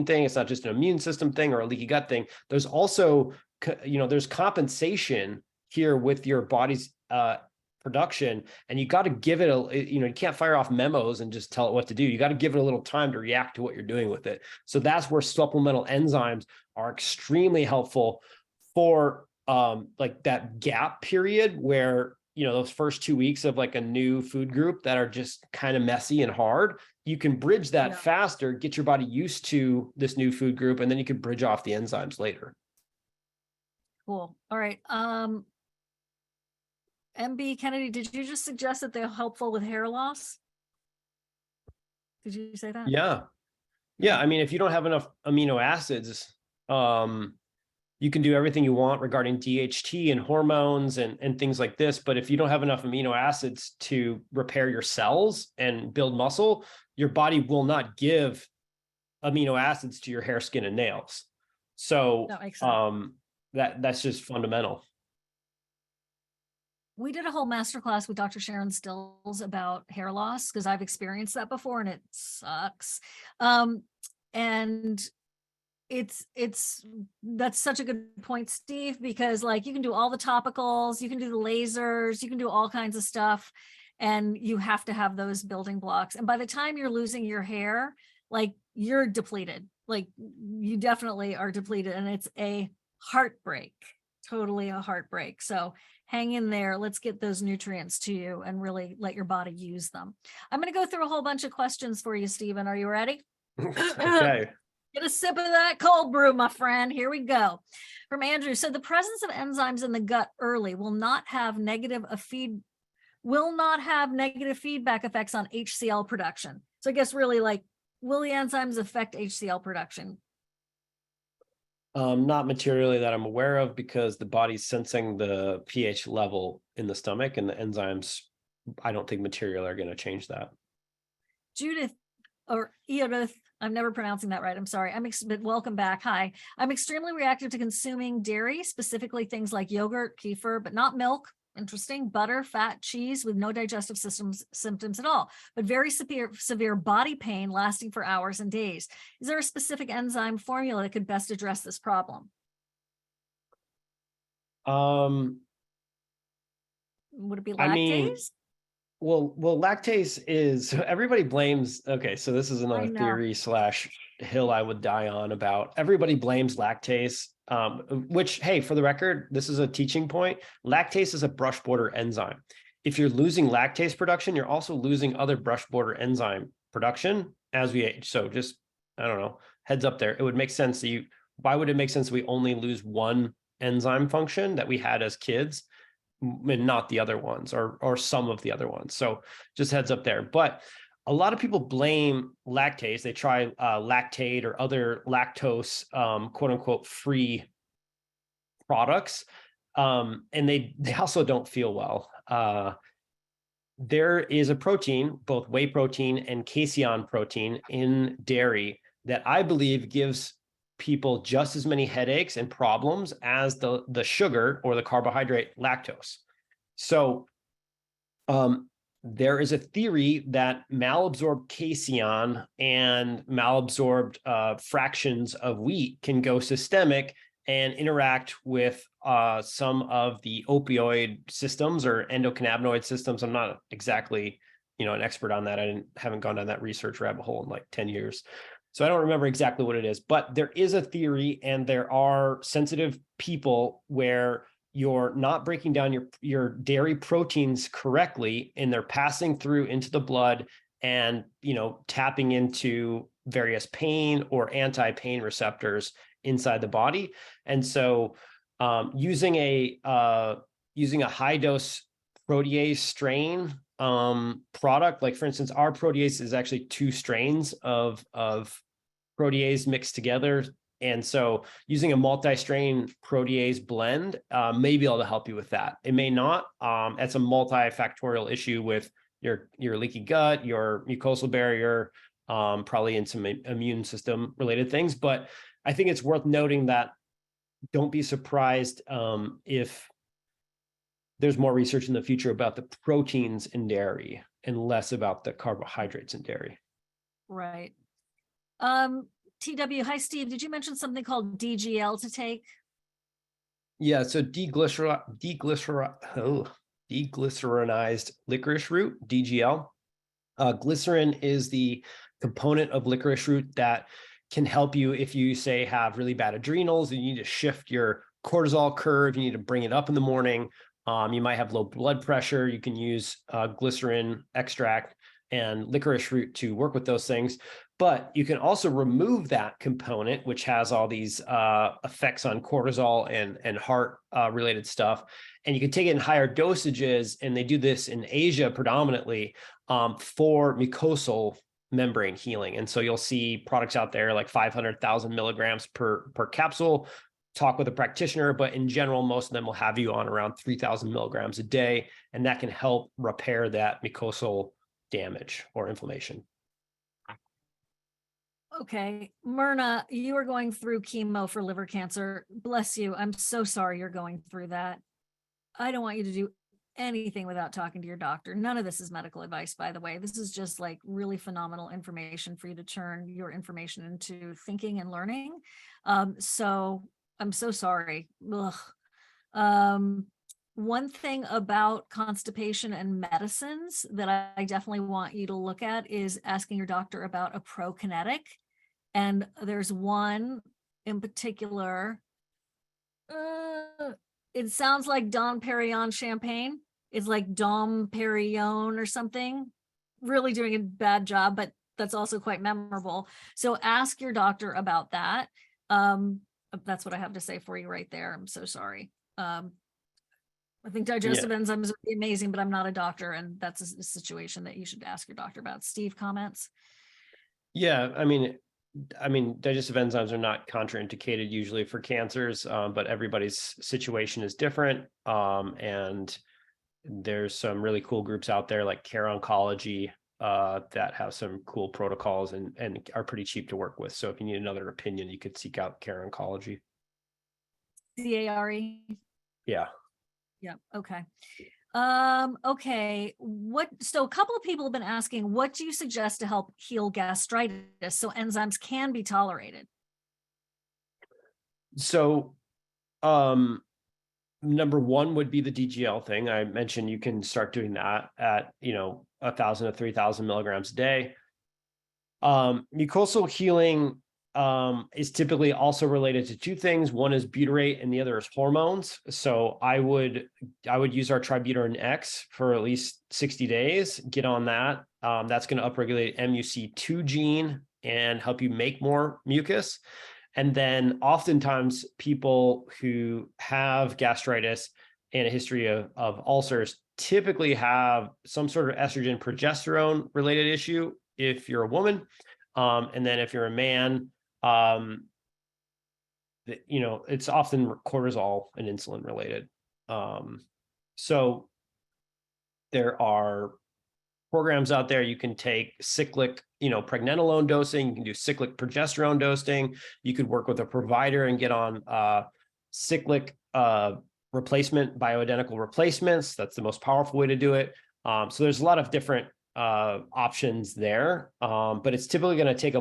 thing. It's not just an immune system thing or a leaky gut thing. There's also, there's compensation here with your body's production, and you got to give it you can't fire off memos and just tell it what to do. You got to give it a little time to react to what you're doing with it. So that's where supplemental enzymes are extremely helpful for like that gap period where, those first 2 weeks of like a new food group that are just kind of messy and hard. You can bridge that faster, get your body used to this new food group, and then you can bridge off the enzymes later. Cool. All right. MB Kennedy, did you just suggest that they're helpful with hair loss? Did you say that? Yeah. I mean, if you don't have enough amino acids, you can do everything you want regarding DHT and hormones and things like this. But if you don't have enough amino acids to repair your cells and build muscle, your body will not give amino acids to your hair, skin, and nails. So that's just fundamental. We did a whole masterclass with Dr. Sharon Stills about hair loss, because I've experienced that before and it sucks. And that's such a good point, Steve, because like you can do all the topicals, you can do the lasers, you can do all kinds of stuff, and you have to have those building blocks. And by the time you're losing your hair, like you're depleted, like you definitely are depleted, and it's a heartbreak, totally a heartbreak. So hang in there. Let's get those nutrients to you and really let your body use them. I'm going to go through a whole bunch of questions for you, Steven. Are you ready? Okay. Get a sip of that cold brew, my friend. Here we go. From Andrew. So the presence of enzymes in the gut early will not have negative feedback effects on HCl production. So I guess really like, will the enzymes affect HCl production? Not materially that I'm aware of, because the body's sensing the pH level in the stomach, and the enzymes, I don't think material are going to change that. Judith or Edith, I'm never pronouncing that right. I'm sorry. But welcome back. Hi. I'm extremely reactive to consuming dairy, specifically things like yogurt, kefir, but not milk. Interesting. Butter, fat, cheese with no digestive symptoms at all, but very severe body pain lasting for hours and days. Is there a specific enzyme formula that could best address this problem? Would it be lactase? I mean, well, lactase is, everybody blames, okay, so this is another theory / hill I would die on about. Everybody blames lactase, which, hey, for the record, this is a teaching point. Lactase is a brush border enzyme. If you're losing lactase production, you're also losing other brush border enzyme production as we age. So just, I don't know, heads up there. It would make sense that why would it make sense that we only lose one enzyme function that we had as kids and not the other ones, or some of the other ones? So just heads up there. But a lot of people blame lactase. They try lactate or other lactose, quote unquote, free products. And they also don't feel well. There is a protein, both whey protein and casein protein in dairy that I believe gives people just as many headaches and problems as the sugar or the carbohydrate lactose. So there is a theory that malabsorbed casein and malabsorbed fractions of wheat can go systemic and interact with some of the opioid systems or endocannabinoid systems. I'm not exactly, an expert on that. I haven't gone down that research rabbit hole in like 10 years. So I don't remember exactly what it is, but there is a theory, and there are sensitive people where you're not breaking down your dairy proteins correctly, and they're passing through into the blood and, tapping into various pain or anti-pain receptors inside the body. And so using a high dose protease strain product, like for instance, our protease is actually 2 strains of protease mixed together. And so using a multi-strain protease blend may be able to help you with that. It may not. It's a multifactorial issue with your leaky gut, your mucosal barrier, probably in some immune system related things. But I think it's worth noting that don't be surprised if there's more research in the future about the proteins in dairy and less about the carbohydrates in dairy. Right. TW, hi, Steve. Did you mention something called DGL to take? Yeah, so deglycerinized licorice root, DGL. Glycerin is the component of licorice root that can help you if you, say, have really bad adrenals and you need to shift your cortisol curve, you need to bring it up in the morning. You might have low blood pressure. You can use glycerin extract and licorice root to work with those things. But you can also remove that component, which has all these effects on cortisol and heart related stuff. And you can take it in higher dosages. And they do this in Asia predominantly for mucosal membrane healing. And so you'll see products out there like 500,000 milligrams per capsule. Talk with a practitioner, but in general, most of them will have you on around 3,000 milligrams a day. And that can help repair that mucosal damage or inflammation. Okay. Myrna, you are going through chemo for liver cancer. Bless you. I'm so sorry you're going through that. I don't want you to do anything without talking to your doctor. None of this is medical advice, by the way. This is just like really phenomenal information for you to turn your information into thinking and learning. So I'm so sorry. Ugh. One thing about constipation and medicines that I definitely want you to look at is asking your doctor about a prokinetic. And there's one in particular. It sounds like Dom Perignon champagne. It's like Dom Perignon or something. Really doing a bad job, but that's also quite memorable. So ask your doctor about that. That's what I have to say for you right there. I'm so sorry. I think digestive enzymes would be amazing, but I'm not a doctor, and that's a situation that you should ask your doctor about. Steve, comments? Yeah, I mean, digestive enzymes are not contraindicated usually for cancers, but everybody's situation is different. And there's some really cool groups out there like Care Oncology that have some cool protocols and are pretty cheap to work with. So if you need another opinion, you could seek out Care Oncology. CARE. Yeah. Yeah. Okay. Okay. So a couple of people have been asking, what do you suggest to help heal gastritis so enzymes can be tolerated? So, number one would be the DGL thing. I mentioned you can start doing that at, 1,000 to 3,000 milligrams a day. Mucosal healing is typically also related to two things. One is butyrate and the other is hormones. So I would use our tributyrin-x for at least 60 days, get on that. That's going to upregulate MUC2 gene and help you make more mucus. And then oftentimes people who have gastritis and a history of ulcers typically have some sort of estrogen progesterone related issue if you're a woman. And then if you're a man, it's often cortisol and insulin related. So there are programs out there. You can take cyclic, pregnenolone dosing. You can do cyclic progesterone dosing. You could work with a provider and get on cyclic replacement, bioidentical replacements. That's the most powerful way to do it. So there's a lot of different options there, but it's typically going to take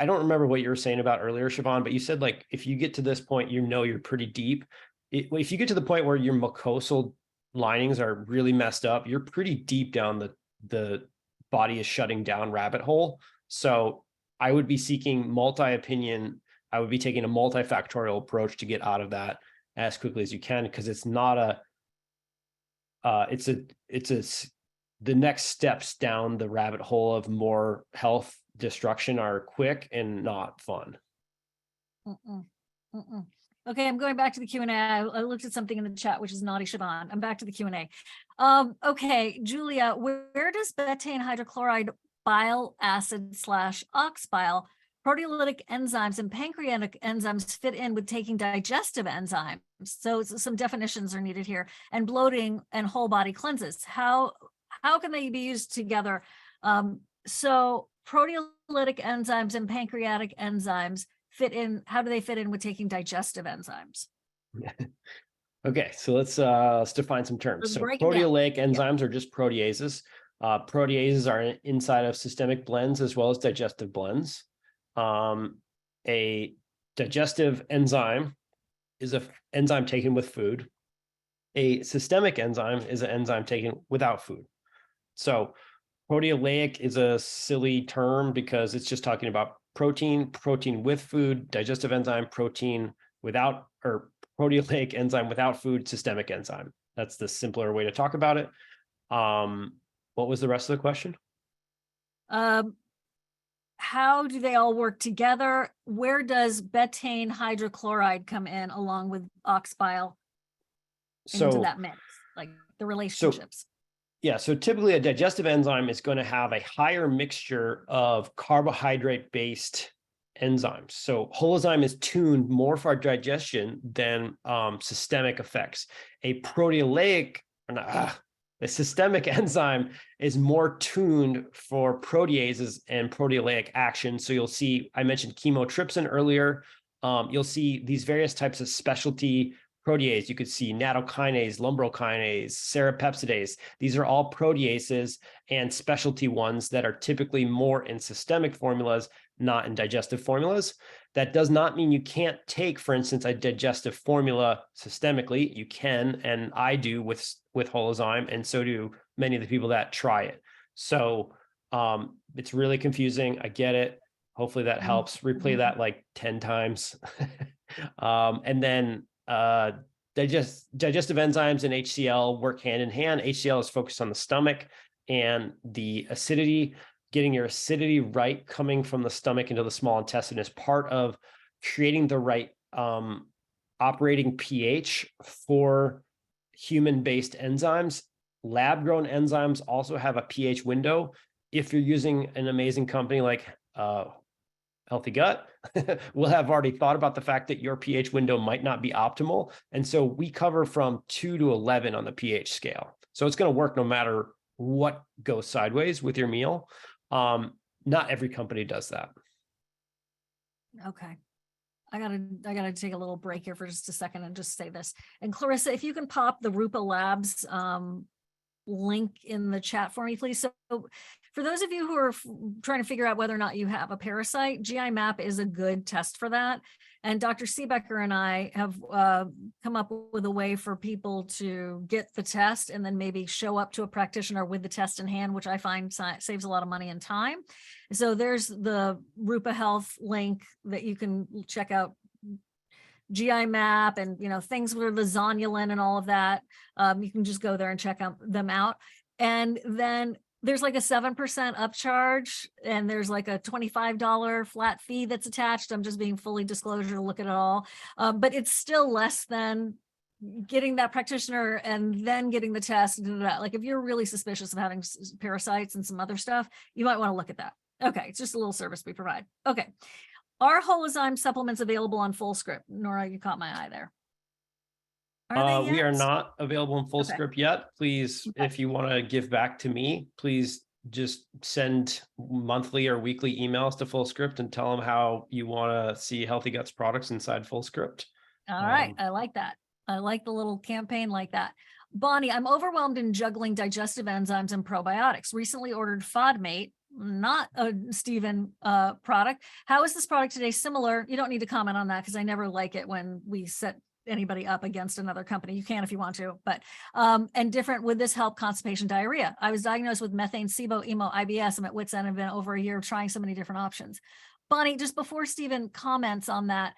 I don't remember what you were saying about earlier, Shivan, but you said if you get to this point, you're pretty deep. If you get to the point where your mucosal linings are really messed up, you're pretty deep down the body is shutting down rabbit hole. So I would be seeking multi-opinion. I would be taking a multifactorial approach to get out of that as quickly as you can, because it's not the next steps down the rabbit hole of more health destruction are quick and not fun. Okay, I'm going back to the Q&A. I looked at something in the chat, which is naughty Shivan. I'm back to the Q&A. Okay, Julia, where does betaine hydrochloride bile acid / ox bile, proteolytic enzymes, and pancreatic enzymes fit in with taking digestive enzymes? So some definitions are needed here. And bloating and whole body cleanses. How can they be used together? So proteolytic enzymes and pancreatic enzymes fit in. How do they fit in with taking digestive enzymes? Okay, so let's define some terms. So proteolytic enzymes are just proteases. Proteases are inside of systemic blends as well as digestive blends. A digestive enzyme is an enzyme taken with food. A systemic enzyme is an enzyme taken without food. So proteolytic is a silly term because it's just talking about protein with food, digestive enzyme, protein without, or proteolytic enzyme without food, systemic enzyme. That's the simpler way to talk about it. What was the rest of the question? How do they all work together? Where does betaine hydrochloride come in along with ox bile into that mix, like the relationships? So typically a digestive enzyme is going to have a higher mixture of carbohydrate-based enzymes. So holozyme is tuned more for digestion than systemic effects. A systemic enzyme is more tuned for proteases and proteolytic action. So you'll see, I mentioned chymotrypsin earlier. You'll see these various types of specialty protease. You could see nattokinase, lumbrokinase, serrapeptidase. These are all proteases and specialty ones that are typically more in systemic formulas, not in digestive formulas. That does not mean you can't take, for instance, a digestive formula systemically. You can, and I do with holozyme, and so do many of the people that try it. So it's really confusing. I get it. Hopefully that helps. Replay that like 10 times. And then digestive enzymes and HCl work hand in hand. HCl is focused on the stomach and the acidity. Getting your acidity right coming from the stomach into the small intestine is part of creating the right operating pH for human-based enzymes. Lab-grown enzymes also have a pH window. If you're using an amazing company like HealthyGut, we'll have already thought about the fact that your pH window might not be optimal. And so we cover from 2 to 11 on the pH scale. So it's going to work no matter what goes sideways with your meal. Not every company does that. Okay. I gotta take a little break here for just a second and just say this. And Clarissa, if you can pop the Rupa Labs link in the chat for me, please. So for those of you who are trying to figure out whether or not you have a parasite, GI map is a good test for that. And Dr. Seebecker and I have come up with a way for people to get the test and then maybe show up to a practitioner with the test in hand, which I find saves a lot of money and time. So there's the Rupa Health link that you can check out, GI map and, you know, things with the zonulin and all of that. You can just go there and check them out. And then there's like a 7% upcharge and there's like a $25 flat fee that's attached. I'm just being fully disclosure to look at it all. But it's still less than getting that practitioner and then getting the test. Like if you're really suspicious of having parasites and some other stuff, you might want to look at that. Okay, it's just a little service we provide. Okay. Are holozyme supplements available on FullScript? Nora, you caught my eye there. Are they We are yet? not available in FullScript yet. Please, if you want to give back to me, please just send monthly or weekly emails to FullScript and tell them how you want to see Healthy Guts products inside FullScript. All right, I like that. I like the little campaign like that. Bonnie, I'm overwhelmed in juggling digestive enzymes and probiotics. Recently ordered FODMate, not a Steven product. How is this product today similar? You don't need to comment on that because I never like it when we set anybody up against another company. You can if you want to, but and different. Would this help constipation, diarrhea? I was diagnosed with methane, SIBO, emo, IBS. I'm at wit's end. I've been over a year trying so many different options. Bonnie, just before Steven comments on that,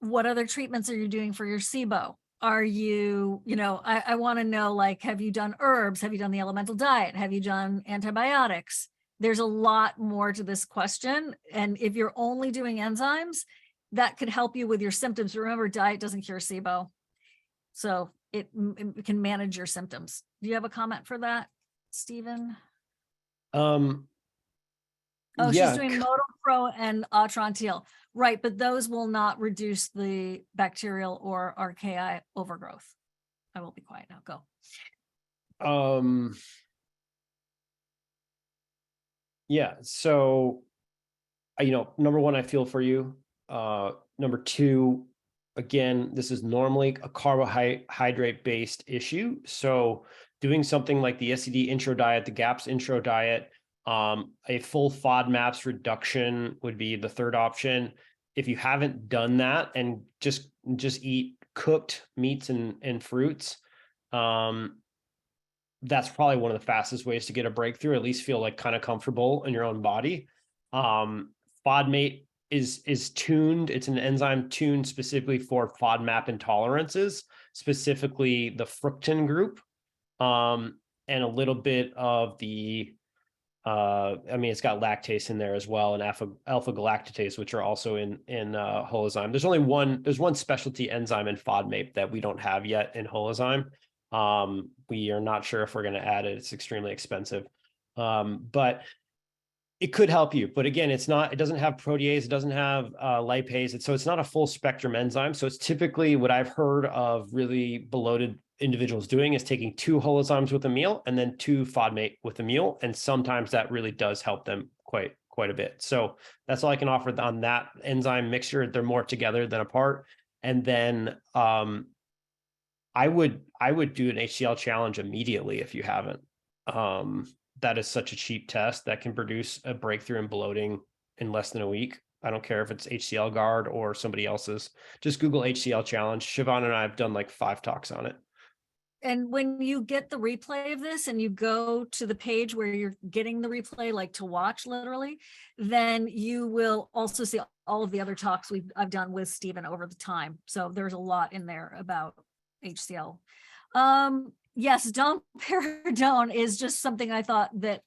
what other treatments are you doing for your SIBO? Are you, I want to know, like, have you done herbs? Have you done the elemental diet? Have you done antibiotics? There's a lot more to this question. And if you're only doing enzymes, that could help you with your symptoms. Remember, diet doesn't cure SIBO. So it can manage your symptoms. Do you have a comment for that, Steven? Yeah. She's doing Modopro and Atrantil. Right, but those will not reduce the bacterial or archaea overgrowth. I will be quiet now. Go. Yeah. So, number one, I feel for you. Number two, again, this is normally a carbohydrate-based issue. So doing something like the SED intro diet, the GAPS intro diet, a full FODMAPs reduction would be the third option. If you haven't done that and just eat cooked meats and fruits, that's probably one of the fastest ways to get a breakthrough, at least feel like kind of comfortable in your own body. FODMate is tuned. It's an enzyme tuned specifically for FODMAP intolerances, specifically the fructin group, and a little bit of the it's got lactase in there as well, and alpha galactatase, which are also in holozyme. There's one specialty enzyme in FODMAP that we don't have yet in holozyme. We are not sure if we're going to add it. It's extremely expensive. But it could help you. But again, it doesn't have protease, it doesn't have lipase. So it's not a full spectrum enzyme. So it's typically what I've heard of really bloated individuals doing is taking 2 holozymes with a meal and then 2 FODMate with a meal. And sometimes that really does help them quite a bit. So that's all I can offer on that enzyme mixture. They're more together than apart. And then I would do an HCl challenge immediately if you haven't. That is such a cheap test that can produce a breakthrough in bloating in less than a week. I don't care if it's HCl Guard or somebody else's. Just Google HCl challenge. Shivan and I have done like 5 talks on it. And when you get the replay of this and you go to the page where you're getting the replay, like to watch literally, then you will also see all of the other talks I've done with Steven over the time. So there's a lot in there about HCl. Yes, domperidone is just something I thought that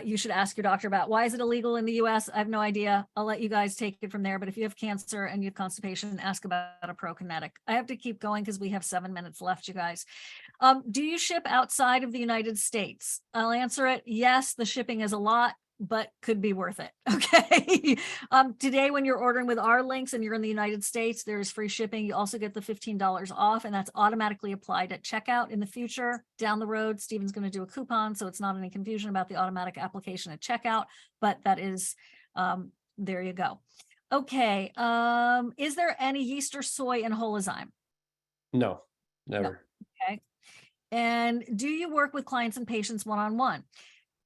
you should ask your doctor about. Why is it illegal in the US? I have no idea. I'll let you guys take it from there. But if you have cancer and you have constipation, ask about a prokinetic. I have to keep going because we have 7 minutes left, you guys. Do you ship outside of the United States? I'll answer it. Yes, the shipping is a lot. but could be worth it. Okay. Today, when you're ordering with our links and you're in the United States, there's free shipping. You also get the $15 off, and that's automatically applied at checkout. In the future, down the road, Steven's going to do a coupon, so it's not any confusion about the automatic application at checkout, but that is, there you go. Okay. Is there any yeast or soy in holozyme? No, never. No. Okay. And do you work with clients and patients one-on-one?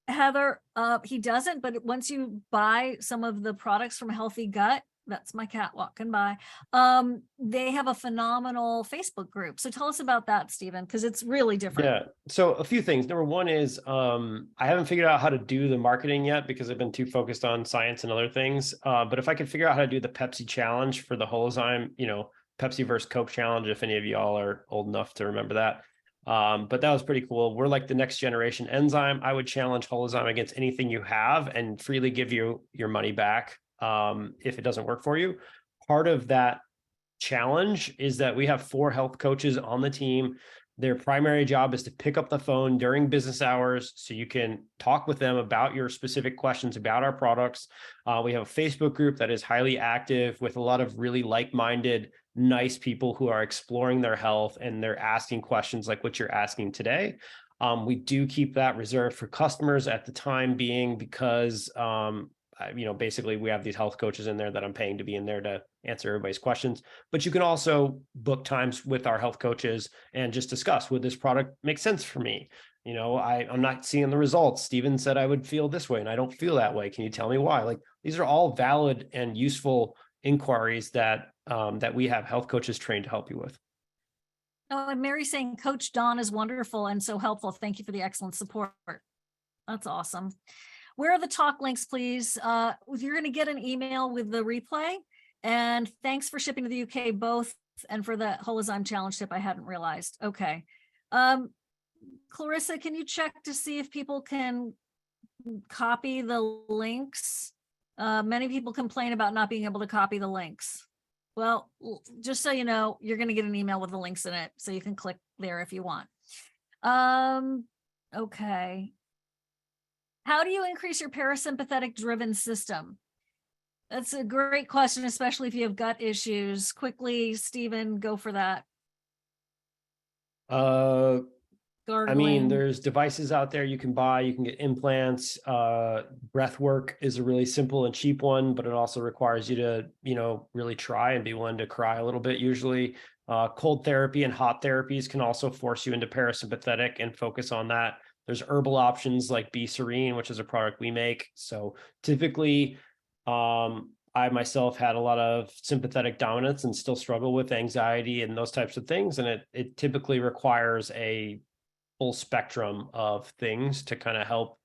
Heather, he doesn't, but once you buy some of the products from HealthyGut, that's my cat walking by, they have a phenomenal Facebook group. So tell us about that, Steven, because it's really different. Yeah. So a few things. Number one is I haven't figured out how to do the marketing yet because I've been too focused on science and other things. But if I could figure out how to do the Pepsi challenge for the holozyme, Pepsi versus Coke challenge, if any of y'all are old enough to remember that. But that was pretty cool. We're like the next generation enzyme. I would challenge holozyme against anything you have and freely give you your money back if it doesn't work for you. Part of that challenge is that we have 4 health coaches on the team. Their primary job is to pick up the phone during business hours so you can talk with them about your specific questions about our products. We have a Facebook group that is highly active with a lot of really like-minded, nice people who are exploring their health, and they're asking questions like what you're asking today. We do keep that reserved for customers at the time being because basically we have these health coaches in there that I'm paying to be in there to answer everybody's questions. But you can also book times with our health coaches and just discuss, would this product make sense for me? I'm not seeing the results. Steven said I would feel this way and I don't feel that way. Can you tell me why? Like, these are all valid and useful inquiries that we have health coaches trained to help you with. Oh, and Mary's saying Coach Don is wonderful and so helpful. Thank you for the excellent support. That's awesome. Where are the talk links, please? You're going to get an email with the replay. And thanks for shipping to the UK both, and for the holozyme challenge tip I hadn't realized. Okay. Clarissa, can you check to see if people can copy the links? Many people complain about not being able to copy the links. Well, just so you know, you're going to get an email with the links in it, so you can click there if you want. Okay. How do you increase your parasympathetic driven system? That's a great question, especially if you have gut issues. Quickly, Steven, go for that. Gargling. There's devices out there you can buy. You can get implants. Breath work is a really simple and cheap one, but it also requires you to, really try and be willing to cry a little bit usually. Cold therapy and hot therapies can also force you into parasympathetic and focus on that. There's herbal options like B Serene, which is a product we make. So typically, I myself had a lot of sympathetic dominance and still struggle with anxiety and those types of things. And it typically requires a full spectrum of things to kind of help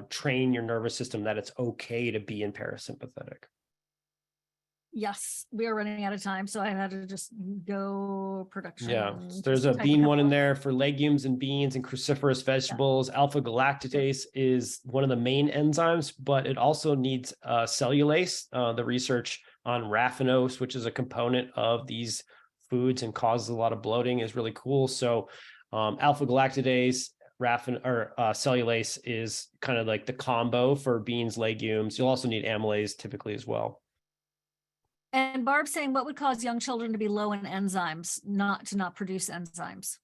train your nervous system that it's okay to be in parasympathetic. Yes, we are running out of time, so I had to just go production. Yeah, there's a bean one in there for legumes and beans and cruciferous vegetables. Yeah. Alpha galactase is one of the main enzymes, but it also needs cellulase. The research on raffinose, which is a component of these foods and causes a lot of bloating, is really cool. So alpha galactase, cellulase is kind of like the combo for beans, legumes. You'll also need amylase typically as well. And Barb's saying, what would cause young children to be low in enzymes, not produce enzymes?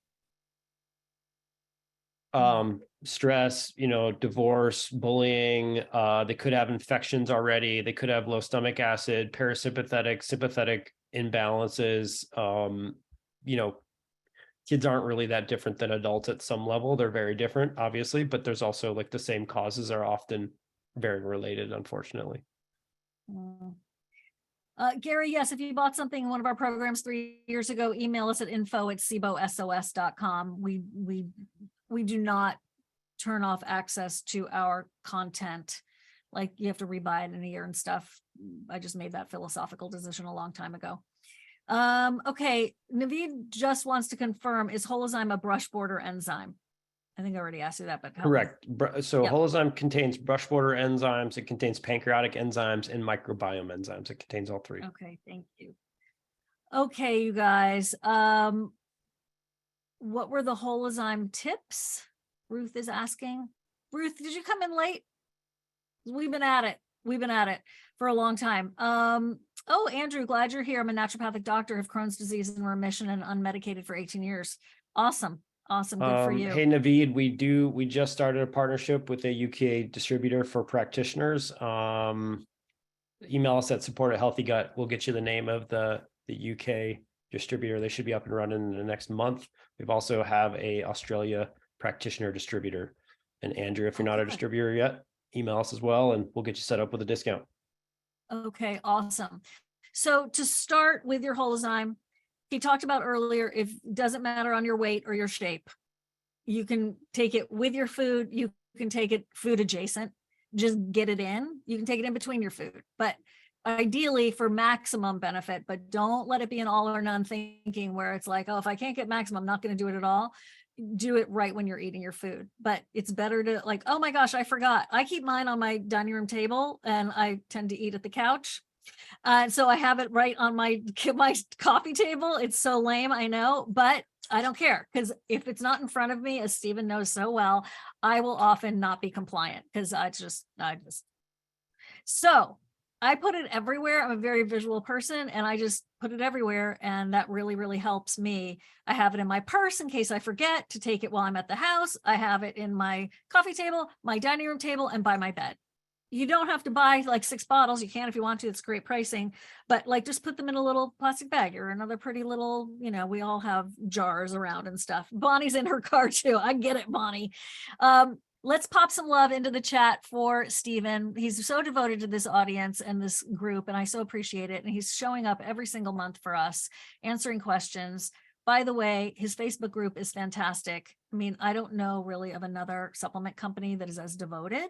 Stress, divorce, bullying. They could have infections already. They could have low stomach acid, parasympathetic, sympathetic imbalances. Kids aren't really that different than adults at some level. They're very different, obviously, but there's also like the same causes are often very related, unfortunately. Gary, yes, if you bought something in one of our programs 3 years ago, email us at info@sibosos.com. We do not turn off access to our content. Like, you have to rebuy it in a year and stuff. I just made that philosophical decision a long time ago. Okay, Naveed just wants to confirm, is holozyme a brush border enzyme? I think I already asked you that, but correct. So yep. Holozyme contains brush border enzymes. It contains pancreatic enzymes and microbiome enzymes. It contains all 3. Okay, thank you. Okay, you guys. What were the holozyme tips? Ruth is asking. Ruth, did you come in late? We've been at it. We've been at it for a long time. Oh, Andrew, glad you're here. I'm a naturopathic doctor, have Crohn's disease in remission and unmedicated for 18 years. Awesome. Awesome. Good for you. Hey, Naveed, we just started a partnership with a UK distributor for practitioners. Email us at support@HealthyGut. We'll get you the name of the UK distributor. They should be up and running in the next month. We've also have a Australia practitioner distributor. And Andrew, if you're not a distributor yet, email us as well, and we'll get you set up with a discount. Okay, awesome. So to start with your holozyme, he talked about earlier, if it doesn't matter on your weight or your shape, you can take it with your food. You can take it food adjacent, just get it in. You can take it in between your food, but ideally for maximum benefit, but don't let it be an all or none thinking where it's like, oh, if I can't get maximum, I'm not going to do it at all. Do it right when you're eating your food. But it's better to like, oh my gosh, I forgot. I keep mine on my dining room table and I tend to eat at the couch. So I have it right on my coffee table. It's so lame, I know, but I don't care, because if it's not in front of me, as Steven knows so well, I will often not be compliant because I just. So I put it everywhere. I'm a very visual person and I just put it everywhere. And that really, really helps me. I have it in my purse in case I forget to take it while I'm at the house. I have it in my coffee table, my dining room table, and by my bed. You don't have to buy like 6 bottles. You can if you want to. It's great pricing, but like just put them in a little plastic bag or another pretty little, we all have jars around and stuff. Bonnie's in her car too. I get it, Bonnie. Let's pop some love into the chat for Steven. He's so devoted to this audience and this group, and I so appreciate it. And he's showing up every single month for us, answering questions. By the way, his Facebook group is fantastic. I mean, I don't know really of another supplement company that is as devoted.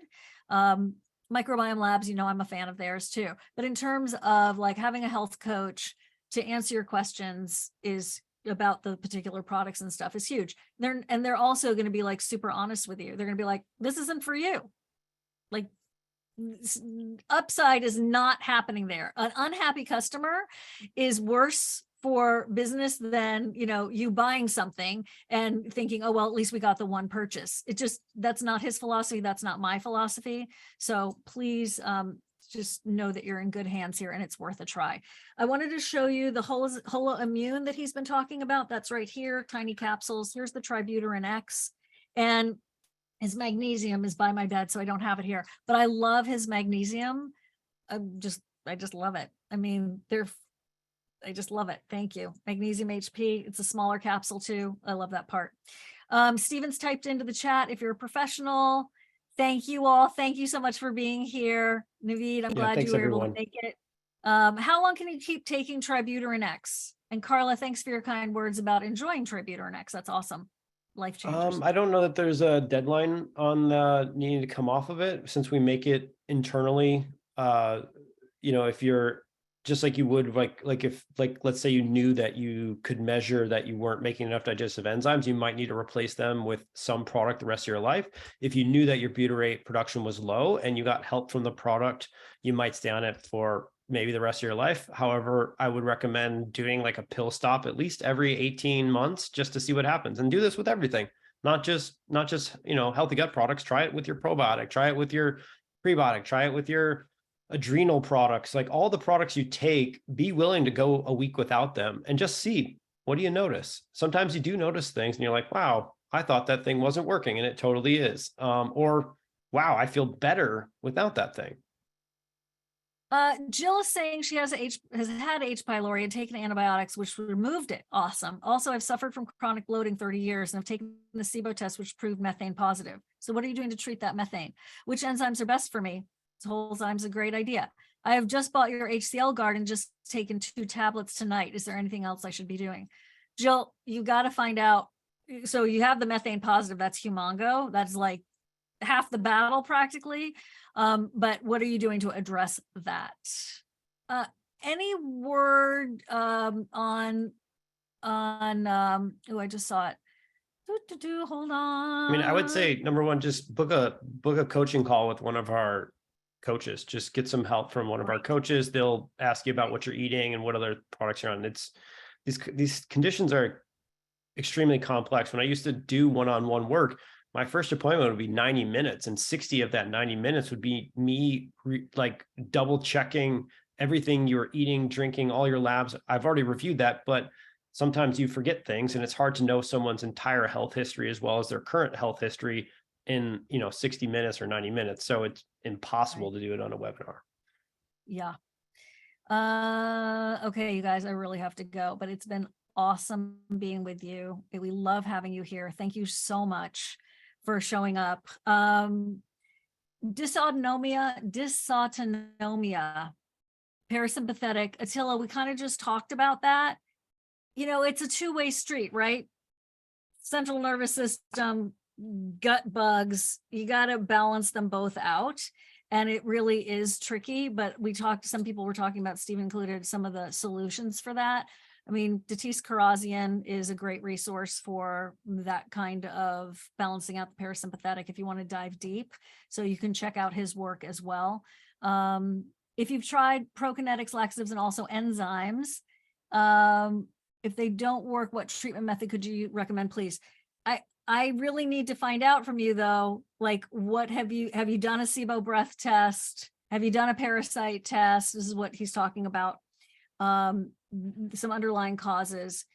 Microbiome Labs, I'm a fan of theirs too. But in terms of like having a health coach to answer your questions is about the particular products and stuff is huge. They're also going to be like super honest with you. They're going to be like, this isn't for you. Like upside is not happening there. An unhappy customer is worse for business than, you buying something and thinking, oh, well, at least we got the one purchase. That's not his philosophy. That's not my philosophy. So please, just know that you're in good hands here and it's worth a try. I wanted to show you the holoimmune that he's been talking about. That's right here, tiny capsules. Here's the tributyrin-x, and his magnesium is by my bed, so I don't have it here, but I love his magnesium. I just love it. I mean, I just love it. Thank you. Magnesium HP. It's a smaller capsule too. I love that part. Steven's typed into the chat. If you're a professional, thank you all. Thank you so much for being here. Naveed, I'm glad you were able to make it. How long can you keep taking tributyrin-x? And Carla, thanks for your kind words about enjoying tributyrin-x. That's awesome. Life changers. I don't know that there's a deadline on needing to come off of it, since we make it internally. If you're just like you would if let's say you knew that you could measure that you weren't making enough digestive enzymes, you might need to replace them with some product the rest of your life. If you knew that your butyrate production was low and you got help from the product, you might stay on it for maybe the rest of your life. However, I would recommend doing like a pill stop at least every 18 months just to see what happens, and do this with everything, not just healthy gut products. Try it with your probiotic, try it with your prebiotic, try it with your adrenal products, like all the products you take. Be willing to go a week without them and just see, what do you notice? Sometimes you do notice things and you're like, wow, I thought that thing wasn't working, and it totally is. Or wow, I feel better without that thing. Jill is saying she has had H. pylori and taken antibiotics, which removed it. Awesome. Also, I've suffered from chronic bloating 30 years and I've taken the SIBO test, which proved methane positive. So what are you doing to treat that methane? Which enzymes are best for me? Holozymes a great idea. I have just bought your HCL guard and just taken 2 tablets tonight. Is there anything else I should be doing? Jill, you got to find out. So you have the methane positive. That's humongo. That's like half the battle practically. But what are you doing to address that? Any word on I just saw it. Hold on. I mean, I would say number one, just book a coaching call with one of our coaches. Just get some help from one of our coaches. They'll ask you about what you're eating and what other products you're on. It's these conditions are extremely complex. When I used to do one-on-one work, my first appointment would be 90 minutes, and 60 of that 90 minutes would be me like double checking everything you were eating, drinking, all your labs. I've already reviewed that, but sometimes you forget things, and it's hard to know someone's entire health history as well as their current health history in, 60 minutes or 90 minutes. So it's impossible to do it on a webinar. Yeah. Okay, you guys, I really have to go, but it's been awesome being with you. We love having you here. Thank you so much for showing up. Dysautonomia, parasympathetic. Attila, we kind of just talked about that. It's a two-way street, right? Central nervous system, gut bugs, you got to balance them both out. And it really is tricky, but some people were talking about, Steve included, some of the solutions for that. I mean, Datis Karazian is a great resource for that kind of balancing out the parasympathetic if you want to dive deep. So you can check out his work as well. If you've tried prokinetics, laxatives, and also enzymes, if they don't work, what treatment method could you recommend, please? I really need to find out from you though, like what have you done a SIBO breath test? Have you done a parasite test? This is what he's talking about. Some underlying causes.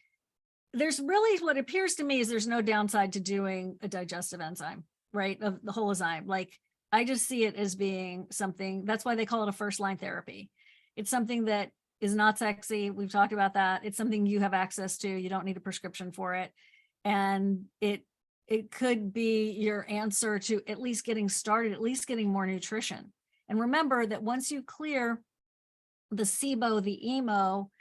There's really, what appears to me is there's no downside to doing a digestive enzyme, right? Of the holozyme. Like, I just see it as being something, that's why they call it a first line therapy. It's something that is not sexy. We've talked about that. It's something you have access to. You don't need a prescription for it. And it could be your answer to at least getting started, at least getting more nutrition. And remember that once you clear the SIBO, the EMO,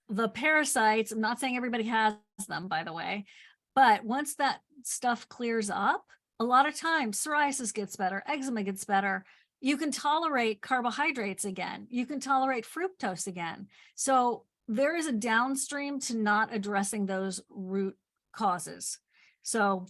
the parasites, I'm not saying everybody has them, by the way, but once that stuff clears up, a lot of times psoriasis gets better, eczema gets better. You can tolerate carbohydrates again. You can tolerate fructose again. So there is a downstream to not addressing those root causes. So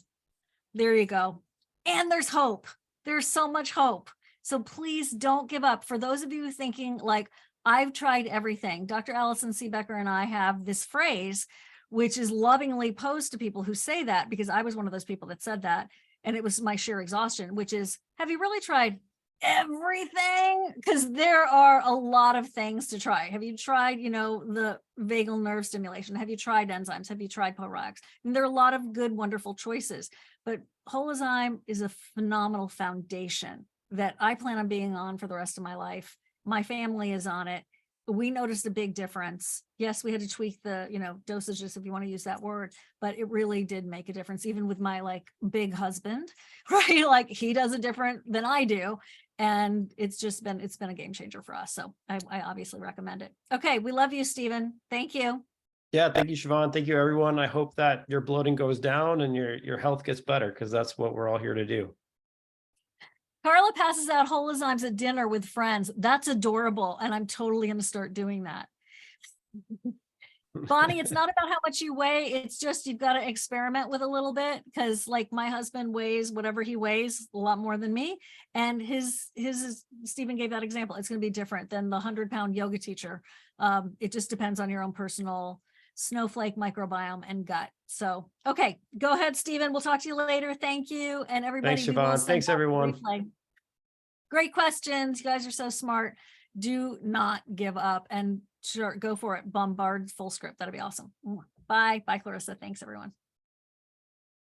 there you go. And there's hope. There's so much hope. So please don't give up. For those of you thinking like, I've tried everything, Dr. Allison C. Becker and I have this phrase, which is lovingly posed to people who say that, because I was one of those people that said that. And it was my sheer exhaustion, which is, have you really tried everything? Because there are a lot of things to try. Have you tried, the vagal nerve stimulation? Have you tried enzymes? Have you tried probiotics? And there are a lot of good, wonderful choices, but holozyme is a phenomenal foundation that I plan on being on for the rest of my life. My family is on it. We noticed a big difference. Yes, we had to tweak the, dosages, if you want to use that word, but it really did make a difference, even with my like big husband, right? Like he does it different than I do. And it's been a game changer for us. So I obviously recommend it. Okay. We love you, Steven. Thank you. Yeah. Thank you, Shivan. Thank you, everyone. I hope that your bloating goes down and your health gets better, because that's what we're all here to do. Carla passes out holozymes at dinner with friends. That's adorable. And I'm totally going to start doing that. Bonnie, it's not about how much you weigh. It's just, you've got to experiment with a little bit, because like my husband weighs whatever he weighs, a lot more than me. And his is, Stephen gave that example. It's going to be different than the 100-pound yoga teacher. It just depends on your own personal snowflake microbiome and gut. So, okay, go ahead, Stephen. We'll talk to you later. Thank you. And everybody. Thanks, Shivan. Thanks, everyone. Great questions. You guys are so smart. Do not give up, and sure, go for it. Bombard full script. That'd be awesome. Bye. Bye, Clarissa. Thanks, everyone.